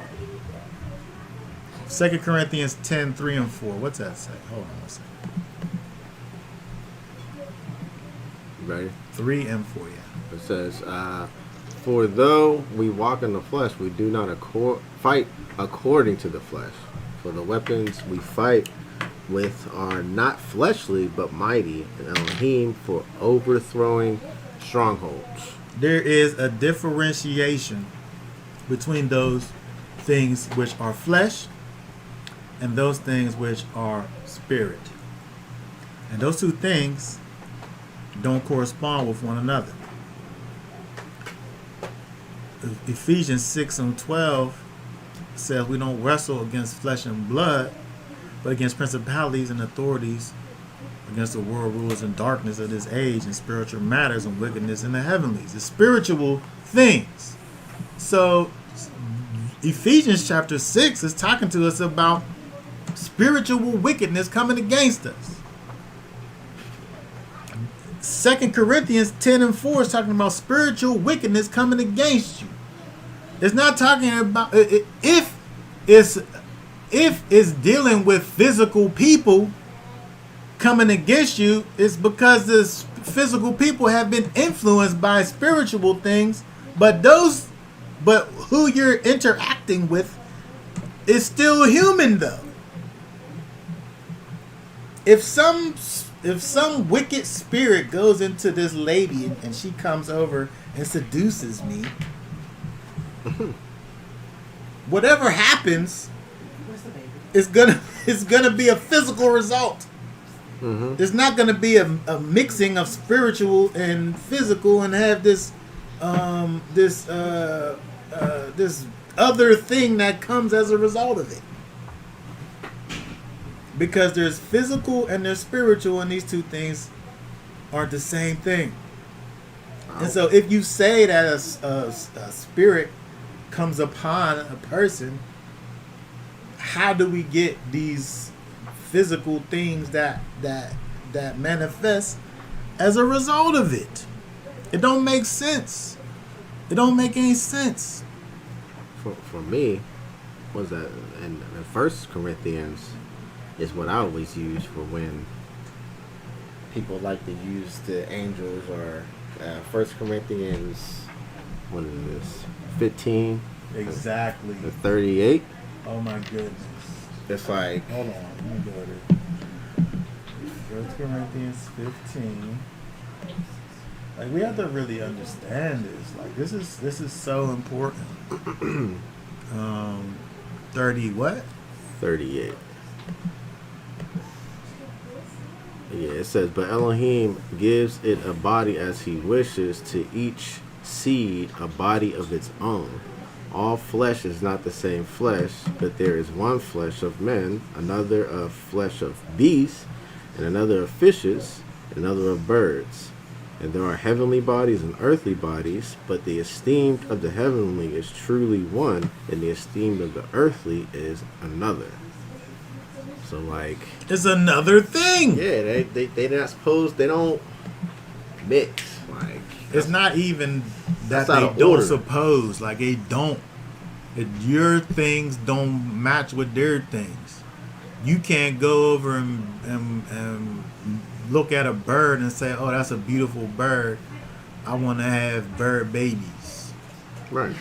2 Corinthians 10:3 and 4. What's that say? Hold on a second. You ready? 3 and 4, yeah. It says, "For though we walk in the flesh, we do not fight according to the flesh. For the weapons we fight with are not fleshly, but mighty in Elohim for overthrowing strongholds." There is a differentiation between those things which are flesh and those things which are spirit. And those two things don't correspond with one another. Ephesians 6 and 12 says we don't wrestle against flesh and blood, but against principalities and authorities, against the world rulers and darkness of this age, and spiritual matters and wickedness in the heavenlies. The spiritual things. So Ephesians chapter 6 is talking to us about spiritual wickedness coming against us. 2 Corinthians 10 and 4 is talking about spiritual wickedness coming against you. It's not talking about if it's dealing with physical people coming against you, it's because the physical people have been influenced by spiritual things, but who you're interacting with is still human though. If some wicked spirit goes into this lady and she comes over and seduces me, whatever happens Where's the baby? is gonna be a physical result. Mm-hmm. There's not gonna be a mixing of spiritual and physical and have this other thing that comes as a result of it. Because there's physical and there's spiritual, and these two things aren't the same thing. And so if you say that a spirit comes upon a person, how do we get these physical things that manifest as a result of it? It don't make sense. It don't make any sense. For me, was that in 1 Corinthians is what I always use for when people like to use the angels, or 1 Corinthians, what is this, 15? Exactly. 38? Oh my goodness. It's like, Hold on, let me go to 1 Corinthians 15. Like, we have to really understand this. Like, this is so important. 30 what? 38. Yeah, it says, "But Elohim gives it a body as he wishes, to each seed a body of its own. All flesh is not the same flesh, but there is one flesh of men, another of flesh of beasts, and another of fishes, another of birds. And there are heavenly bodies and earthly bodies, but the esteemed of the heavenly is truly one, and the esteemed of the earthly is another." So like, It's another thing. yeah, they're not supposed, they don't mix. Like, It's not even that That's out they of don't order. suppose. Like, they don't. Your things don't match with their things. You can't go over and look at a bird and say, "Oh, that's a beautiful bird. I want to have bird babies." right.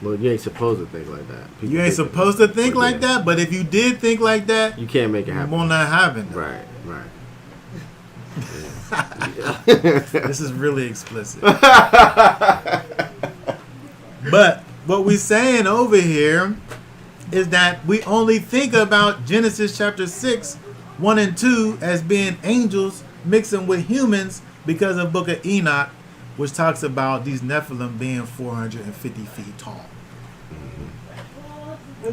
Well, you ain't supposed to think like that. People You ain't think supposed to think but like yeah, that, but if you did think like that, you can't make it it happen. won't not happen. Right, right. This is really explicit. But what we're saying over here is that we only think about Genesis chapter 6, 1 and 2 as being angels mixing with humans because of Book of Enoch, which talks about these Nephilim being 450 feet tall.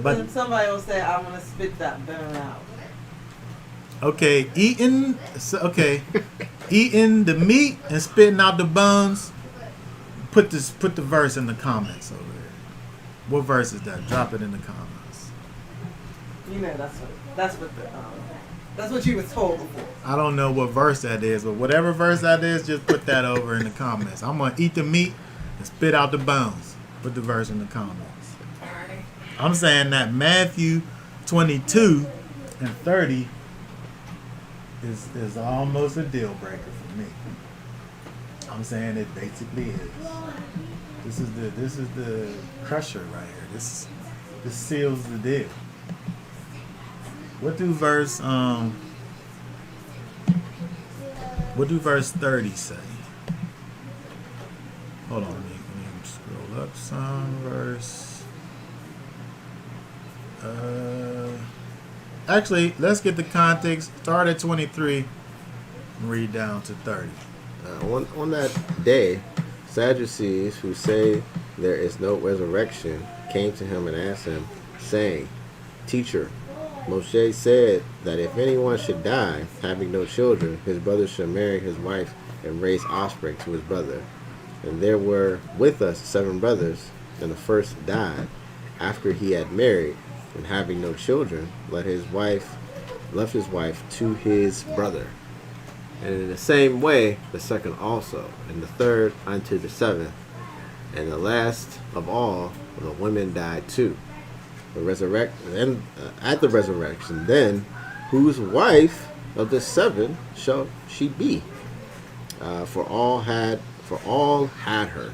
But then somebody will say, "I'm gonna spit that bone out." Okay, eating. So, okay, eating the meat and spitting out the bones, put the verse in the comments over there. What verse is that? Drop it in the comments. You know that's what you was told before. I don't know what verse that is, but whatever verse that is, just put that over in the comments. I'm gonna eat the meat and spit out the bones. Put the verse in the comments. Alright. I'm saying that Matthew 22 and 30 is almost a deal breaker for me. I'm saying it basically is. This is the crusher right here. This seals the deal. What do verse 30 say? Hold on, let me scroll up some verse. Actually, let's get the context. Start at 23 and read down to 30. On that day, Sadducees, who say there is no resurrection, came to him and asked him, saying, Teacher, Moshe said that if anyone should die, having no children, his brother should marry his wife and raise offspring to his brother. And there were with us 7 brothers, and the first died after he had married, and having no children, left his wife to his brother. And in the same way, the second also, and the third unto the 7th, and the last of all, the women died too. At the resurrection, then, whose wife of the 7 shall she be? For all had her.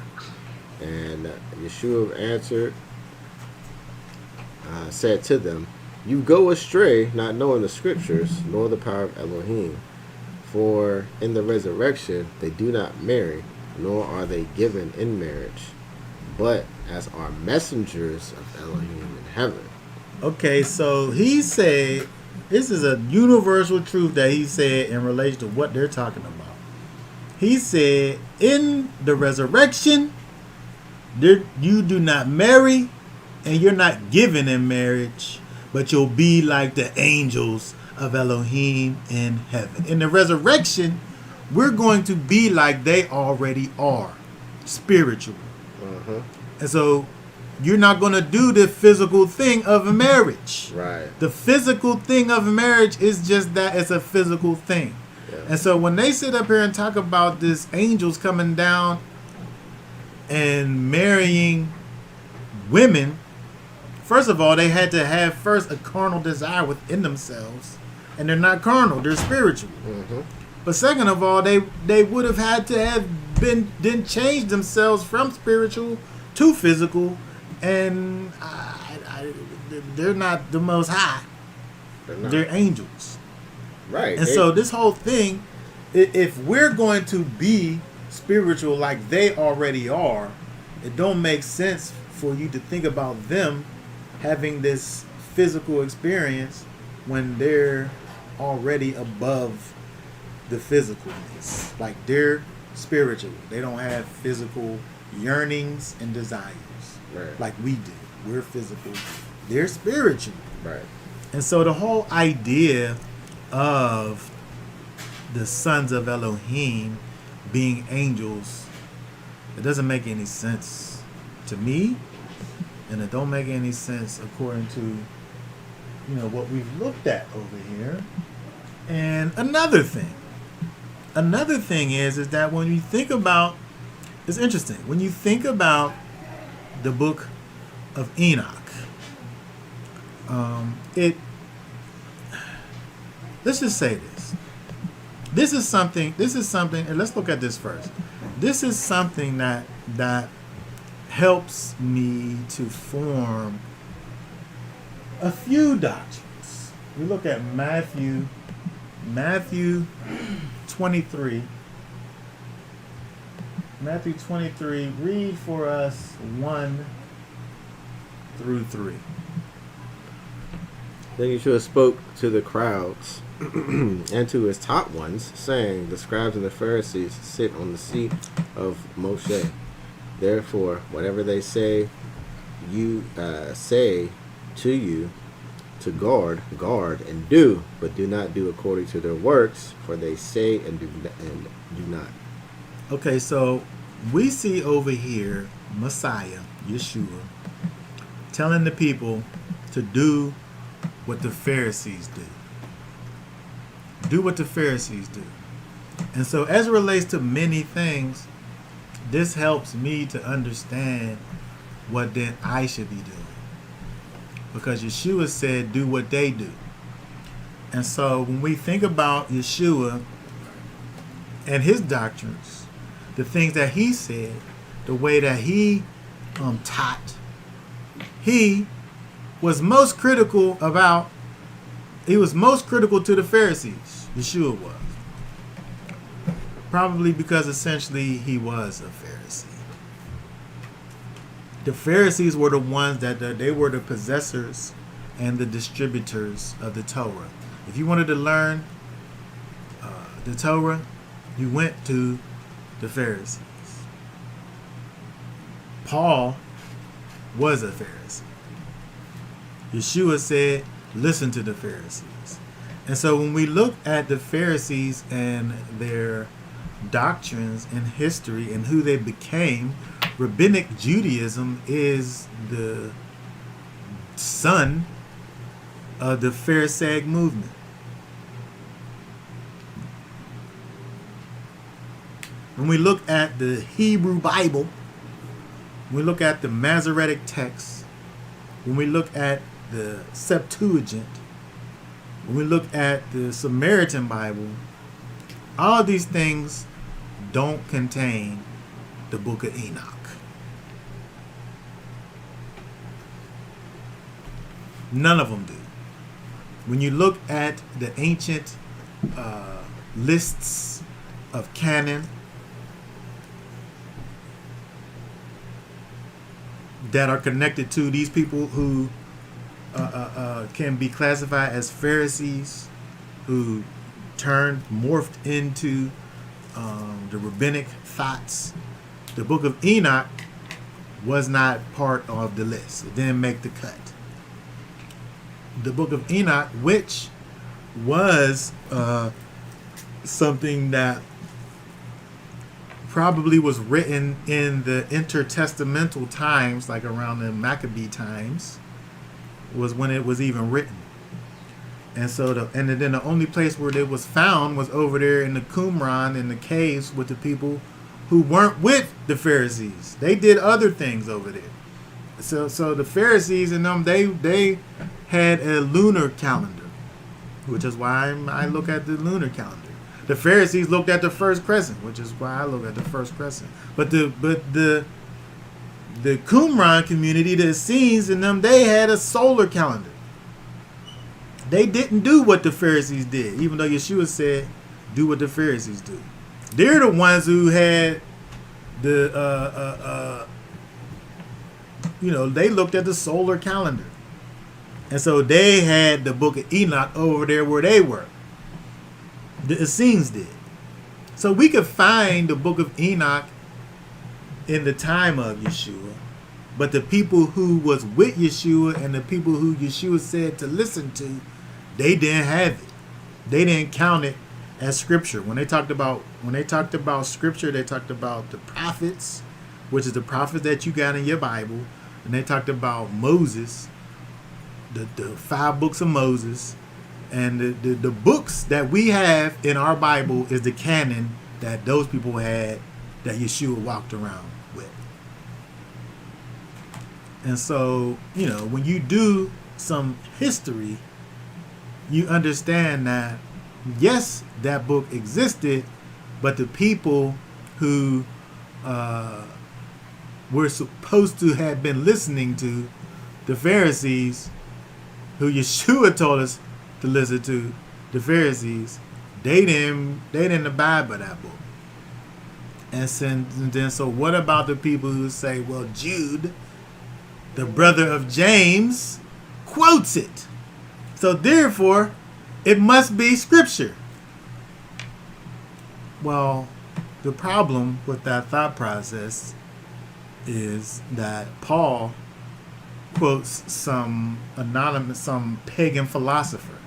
And Yeshua answered, said to them, You go astray, not knowing the scriptures, nor the power of Elohim. For in the resurrection they do not marry, nor are they given in marriage, but as are messengers of Elohim in heaven. Okay, so he said, this is a universal truth that he said in relation to what they're talking about. He said, in the resurrection, you do not marry, and you're not given in marriage, but you'll be like the angels of Elohim in heaven. In the resurrection, we're going to be like they already are, spiritual. And so you're not going to do the physical thing of a marriage. Right. The physical thing of a marriage is just that, it's a physical thing. Yeah. And so when they sit up here and talk about this angels coming down and marrying women, first of all, they had to have first a carnal desire within themselves. And they're not carnal, they're spiritual. But second of all, they would have had to have then changed themselves from spiritual to physical. And they're not the most high. They're angels. Right. And so this whole thing, if we're going to be spiritual like they already are, it don't make sense for you to think about them having this physical experience when they're already above the physicalness. Like, they're spiritual. They don't have physical yearnings and desires like we do. We're physical. They're spiritual. Right. And so the whole idea of the sons of Elohim being angels, it doesn't make any sense to me, and it don't make any sense according to what we've looked at over here. And another thing is that when you think about, it's interesting, when you think about the Book of Enoch, let's just say this. This is something, and let's look at this first. This is something that helps me to form a few doctrines. We look at Matthew 23. Matthew 23, read for us 1 through 3. Then Yeshua spoke to the crowds and to his top ones, saying, The scribes and the Pharisees sit on the seat of Moshe. Therefore, whatever they say to you, to guard and do, but do not do according to their works, for they say and do not. Okay, so we see over here Messiah, Yeshua, telling the people to do what the Pharisees do. Do what the Pharisees do. And so as it relates to many things, this helps me to understand what then I should be doing. Because Yeshua said, do what they do. And so when we think about Yeshua and his doctrines, the things that he said, the way that he taught, he was most critical to the Pharisees. Yeshua was. Probably because essentially he was a Pharisee. The Pharisees were the ones they were the possessors and the distributors of the Torah. If you wanted to learn the Torah, you went to the Pharisees. Paul was a Pharisee. Yeshua said, listen to the Pharisees. And so when we look at the Pharisees and their doctrines and history and who they became, Rabbinic Judaism is the son of the Pharisaic movement. When we look at the Hebrew Bible, when we look at the Masoretic text, when we look at the Septuagint, when we look at the Samaritan Bible, all these things don't contain the Book of Enoch. None of them do. When you look at the ancient lists of canon that are connected to these people who can be classified as Pharisees, who morphed into the rabbinic thoughts, the Book of Enoch was not part of the list. It didn't make the cut. The Book of Enoch, which was something that probably was written in the intertestamental times, like around the Maccabee times, was when it was even written. And so, then the only place where it was found was over there in the Qumran, in the caves, with the people who weren't with the Pharisees. They did other things over there. So the Pharisees and them, they had a lunar calendar, which is why I look at the lunar calendar. The Pharisees looked at the first crescent, which is why I look at the first crescent. But the Qumran community, the Essenes and them, they had a solar calendar. They didn't do what the Pharisees did, even though Yeshua said, do what the Pharisees do. They're the ones who had the, they looked at the solar calendar. And so they had the Book of Enoch over there where they were. The Essenes did. So we could find the Book of Enoch in the time of Yeshua. But the people who was with Yeshua and the people who Yeshua said to listen to, they didn't have it. They didn't count it as scripture. When they talked about scripture, they talked about the prophets, which is the prophets that you got in your Bible, and they talked about Moses, the 5 books of Moses, and the books that we have in our Bible is the canon that those people had, that Yeshua walked around with. And so, when you do some history, you understand that, yes, that book existed, but the people who were supposed to have been listening to, the Pharisees, who Yeshua told us to listen to, the Pharisees, they didn't abide by that book. And then, so what about the people who say, well, Jude, the brother of James, quotes it, so therefore it must be scripture? Well, the problem with that thought process is that Paul quotes some pagan philosopher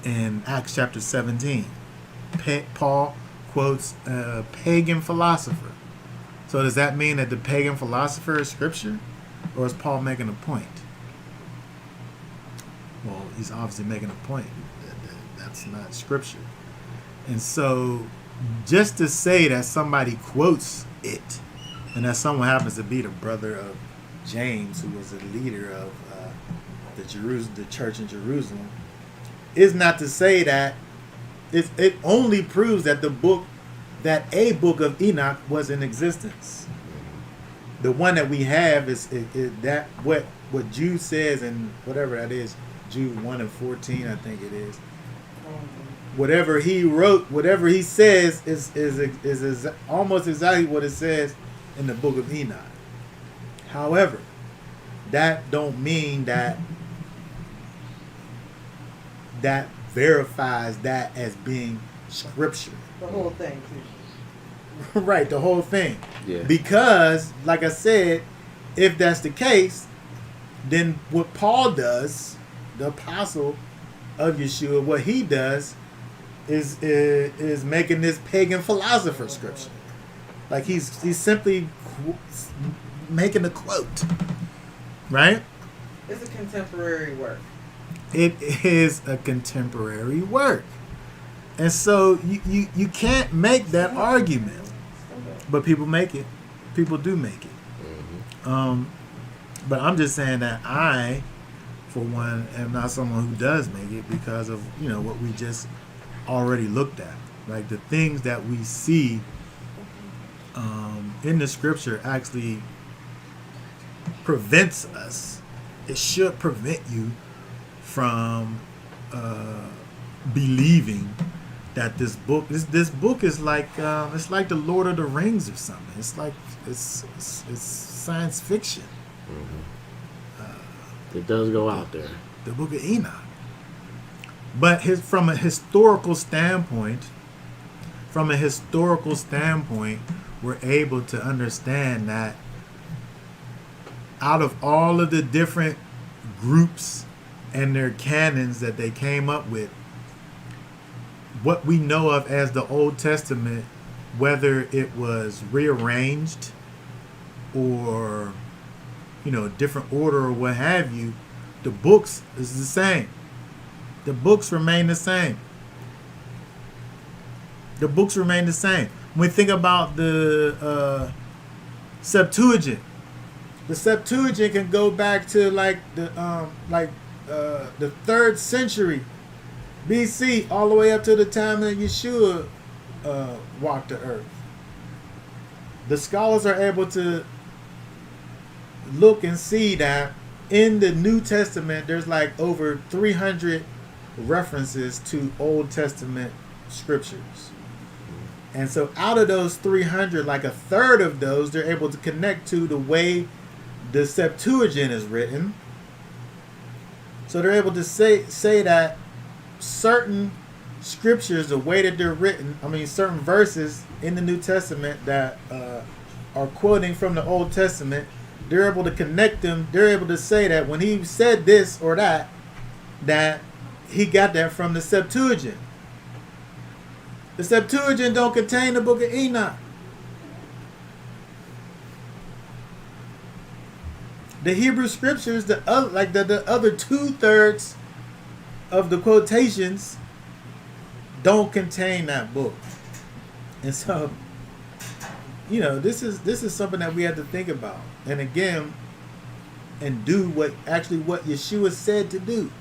in Acts chapter 17. Paul quotes a pagan philosopher. So does that mean that the pagan philosopher is scripture? Or is Paul making a point? Well, he's obviously making a point. That's not scripture. And so just to say that somebody quotes it, and that someone happens to be the brother of James, who was a leader of the church in Jerusalem, is not to say that it only proves that a book of Enoch was in existence. The one that we have is that what Jude says, and whatever that is, Jude 1:14, I think it is. Whatever he wrote, whatever he says is almost exactly what it says in the Book of Enoch. However, that don't mean that verifies that as being scripture. The whole thing, too. Right, the whole thing. Yeah. Because, like I said, if that's the case, then what Paul does, the apostle of Yeshua, what he does is making this pagan philosopher scripture. Like he's simply making a quote, right? It's a contemporary work. It is a contemporary work, and so you can't make that argument, but people make it. People do make it. But I'm just saying that I, for one, am not someone who does make it because of what we just already looked at. Like the things that we see in the scripture actually prevents us. It should prevent you from believing that this book is like it's like the Lord of the Rings or something. It's like it's science fiction. It does go out there. The Book of Enoch. But from a historical standpoint, we're able to understand that out of all of the different groups and their canons that they came up with, what we know of as the Old Testament, whether it was rearranged or different order or what have you, the books is the same. The books remain the same. When we think about the Septuagint, the Septuagint can go back to the 3rd century BC, all the way up to the time that Yeshua walked the earth. The scholars are able to look and see that in the New Testament, there's over 300 references to Old Testament scriptures. And so out of those 300, a third of those, they're able to connect to the way the Septuagint is written. So they're able to say that certain scriptures, the way that they're written, certain verses in the New Testament that are quoting from the Old Testament, they're able to connect them. They're able to say that when he said this or that he got that from the Septuagint. The Septuagint don't contain the Book of Enoch. The Hebrew scriptures, the other 2/3 of the quotations don't contain that book. And so, this is something that we have to think about. And again, and do what Yeshua said to do.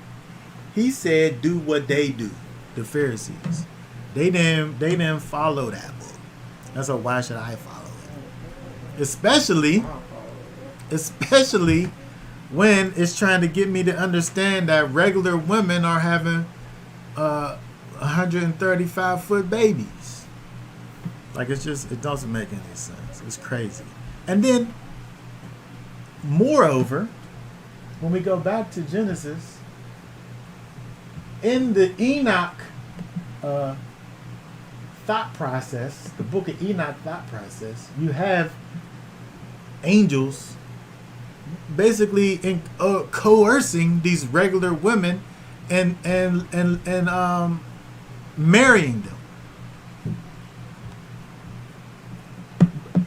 He said, do what they do, the Pharisees. They didn't follow that book. And so why should I follow it? Especially when it's trying to get me to understand that regular women are having 135-foot babies. It doesn't make any sense. It's crazy. And then, moreover, when we go back to Genesis, in the Enoch thought process, the Book of Enoch thought process, you have angels basically coercing these regular women and marrying them.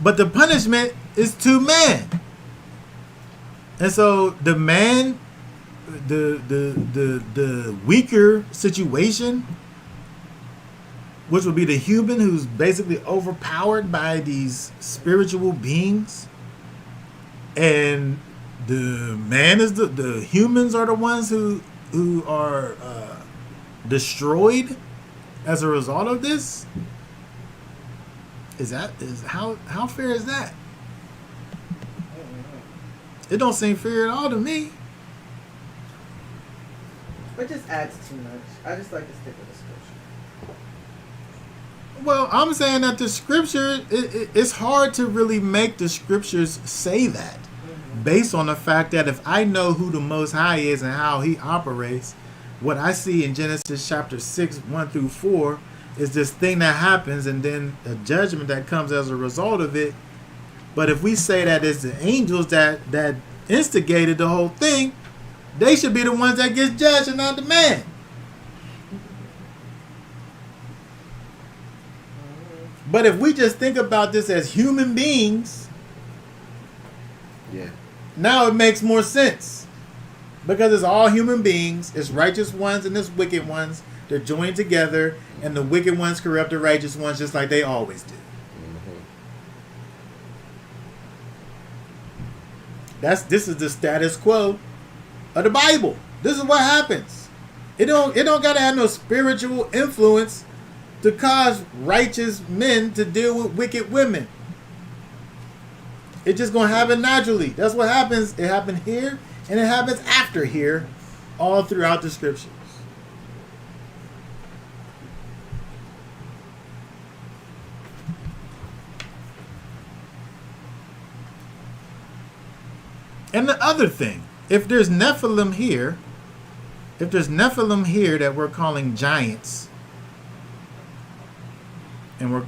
But the punishment is to man. And so the man, the weaker situation, which would be the human who's basically overpowered by these spiritual beings, and the man is the humans are the ones who are destroyed as a result of this. How fair is that? It don't seem fair at all to me. It just adds too much. I just like to stick with the scripture. Well, I'm saying that the scripture, it's hard to really make the scriptures say that, based on the fact that if I know who the Most High is and how He operates, what I see in Genesis chapter 6, 1 through 4, is this thing that happens and then a judgment that comes as a result of it. But if we say that it's the angels that instigated the whole thing, they should be the ones that get judged and not the man. But if we just think about this as human beings, Yeah. now it makes more sense. Because it's all human beings, it's righteous ones and it's wicked ones. They're joined together, and the wicked ones corrupt the righteous ones just like they always do. This is the status quo of the Bible. This is what happens. It don't gotta have no spiritual influence to cause righteous men to deal with wicked women. It's just gonna happen naturally. That's what happens. It happened here, and it happens after here, all throughout the scriptures. And the other thing, if there's Nephilim here that we're calling giants, and we're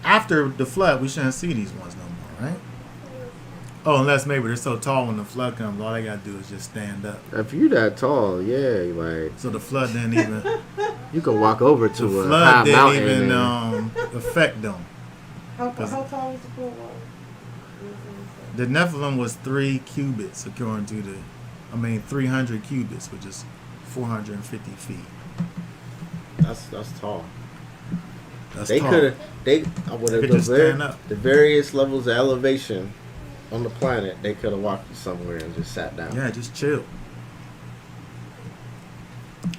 after the flood, we shouldn't see these ones no more, right? Oh, unless maybe they're so tall when the flood comes, all they gotta do is just stand up. If you that tall, yeah, like So the flood didn't even you can walk over to the a high flood didn't mountain. even and, How affect them. tall was the pool water? The Nephilim was 3 cubits according to 300 cubits, which is 450 feet. that's tall. That's They tall. could have just stand up. the various levels of elevation on the planet. They could have walked somewhere and just sat down. Yeah, just chill.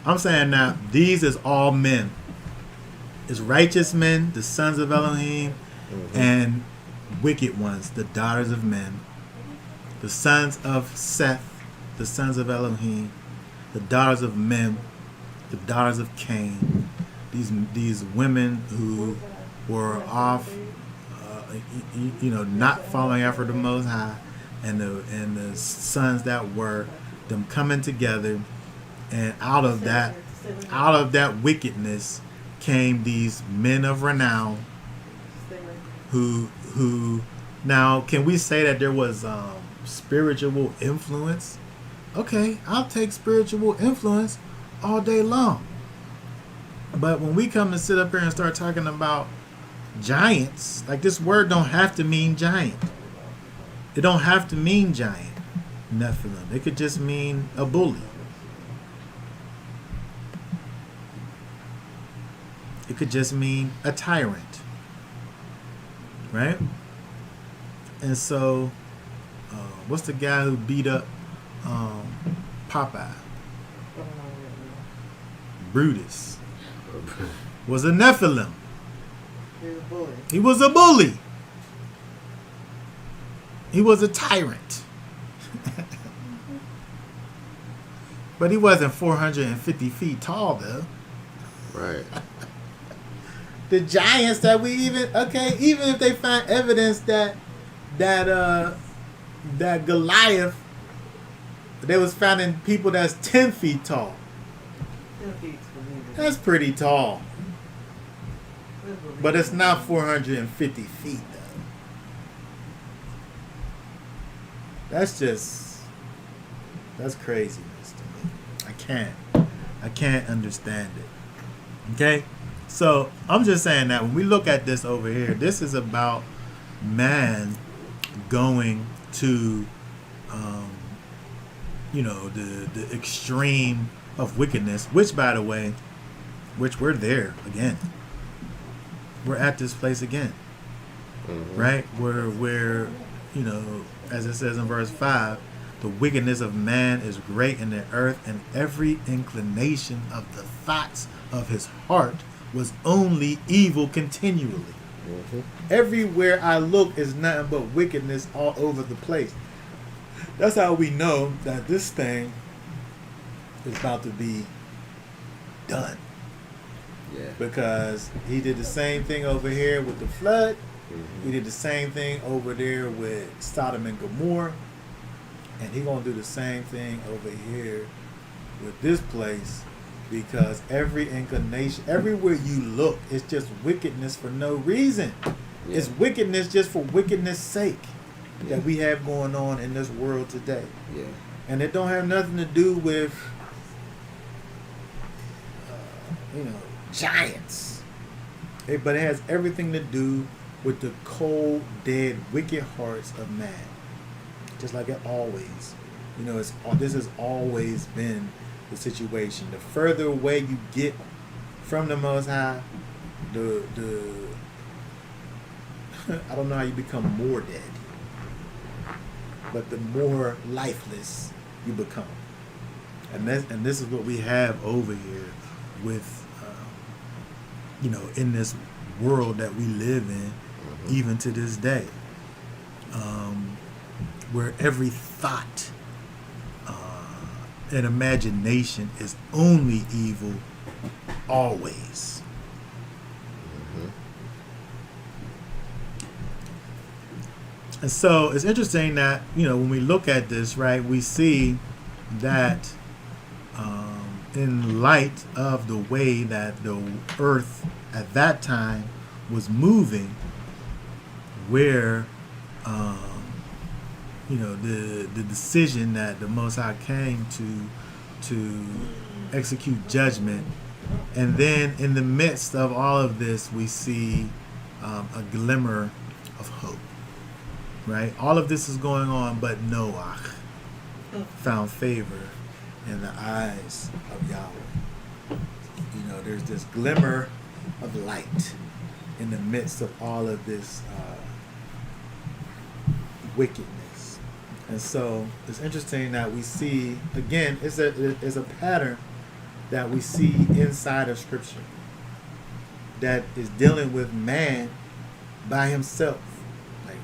I'm saying now, these is all men. It's righteous men, the sons of Elohim, and wicked ones, the daughters of men. The sons of Seth, the sons of Elohim, the daughters of men, the daughters of Cain. These women who were off, not following after the Most High, and the sons that were, them coming together, and out of that wickedness came these men of renown who now, can we say that there was spiritual influence? Okay, I'll take spiritual influence all day long. But when we come to sit up here and start talking about giants, like, this word don't have to mean giant. It don't have to mean giant, Nephilim. It could just mean a bully. It could just mean a tyrant. Right? And so, what's the guy who beat up Popeye? Brutus was a Nephilim. He was a bully. He was a tyrant. But he wasn't 450 feet tall, though. Right. The giants that we even if they find evidence that Goliath, they was finding people that's 10 feet tall. 10 feet's believable. That's pretty tall. But it's not 450 feet, though. That's craziness to me. I can't understand it. Okay? So I'm just saying that when we look at this over here, this is about man going to the extreme of wickedness, which, by the way, we're there again. We're at this place again. Right? Where as it says in verse 5, the wickedness of man is great in the earth, and every inclination of the thoughts of his heart was only evil continually. Everywhere I look is nothing but wickedness all over the place. That's how we know that this thing is about to be done. Yeah. Because he did the same thing over here with the flood. He did the same thing over there with Sodom and Gomorrah. And he going to do the same thing over here with this place. Because every inclination, everywhere you look, it's just wickedness for no reason. Yeah. It's wickedness just for wickedness' sake that we have going on in this world today. Yeah. And it don't have nothing to do with, giants. But it has everything to do with the cold, dead, wicked hearts of man. Just like it always. This has always been the situation. The further away you get from the Most High, the I don't know how you become more dead, but the more lifeless you become. And this is what we have over here with in this world that we live in, even to this day, where every thought and imagination is only evil always. And so it's interesting that when we look at this, right, we see that in light of the way that the earth at that time was moving, where the decision that the Most High came to execute judgment, and then in the midst of all of this, we see a glimmer of hope. Right, all of this is going on, but Noah found favor in the eyes of Yahweh. There's this glimmer of light in the midst of all of this wickedness. And so it's interesting that we see, again, it's a pattern that we see inside of Scripture that is dealing with man by himself. Like,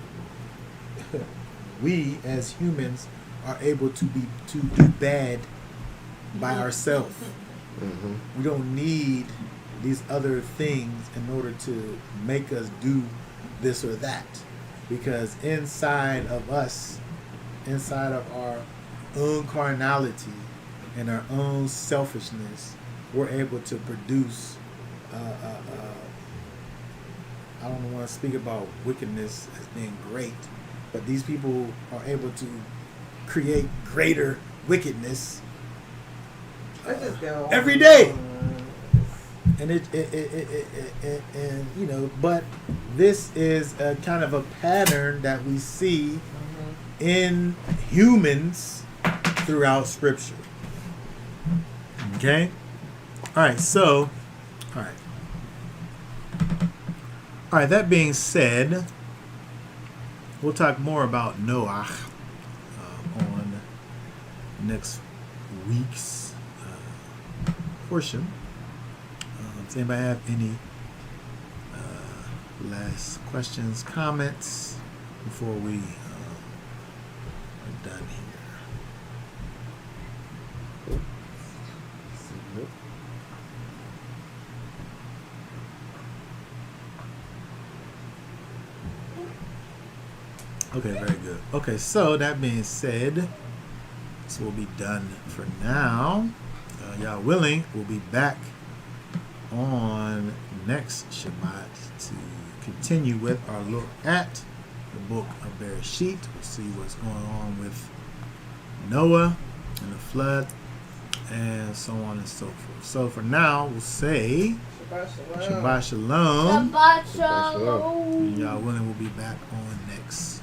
we as humans are able to do bad by ourselves. Mm-hmm. We don't need these other things in order to make us do this or that, because inside of us, inside of our own carnality and our own selfishness, we're able to produce I don't want to speak about wickedness as being great, but these people are able to create greater wickedness every day. And but this is a kind of a pattern that we see in humans throughout Scripture. Okay? All right, that being said, we'll talk more about Noah on next week's portion. Does anybody have any last questions, comments before we are done here? Okay, very good. Okay, so that being said, this will be done for now. Y'all willing, we'll be back on next Shabbat to continue with our look at the book of Bereshit. We'll see what's going on with Noah and the flood, and so on and so forth. So for now, we'll say Shabbat Shalom. Shabbat Shalom. And y'all willing, we'll be back on next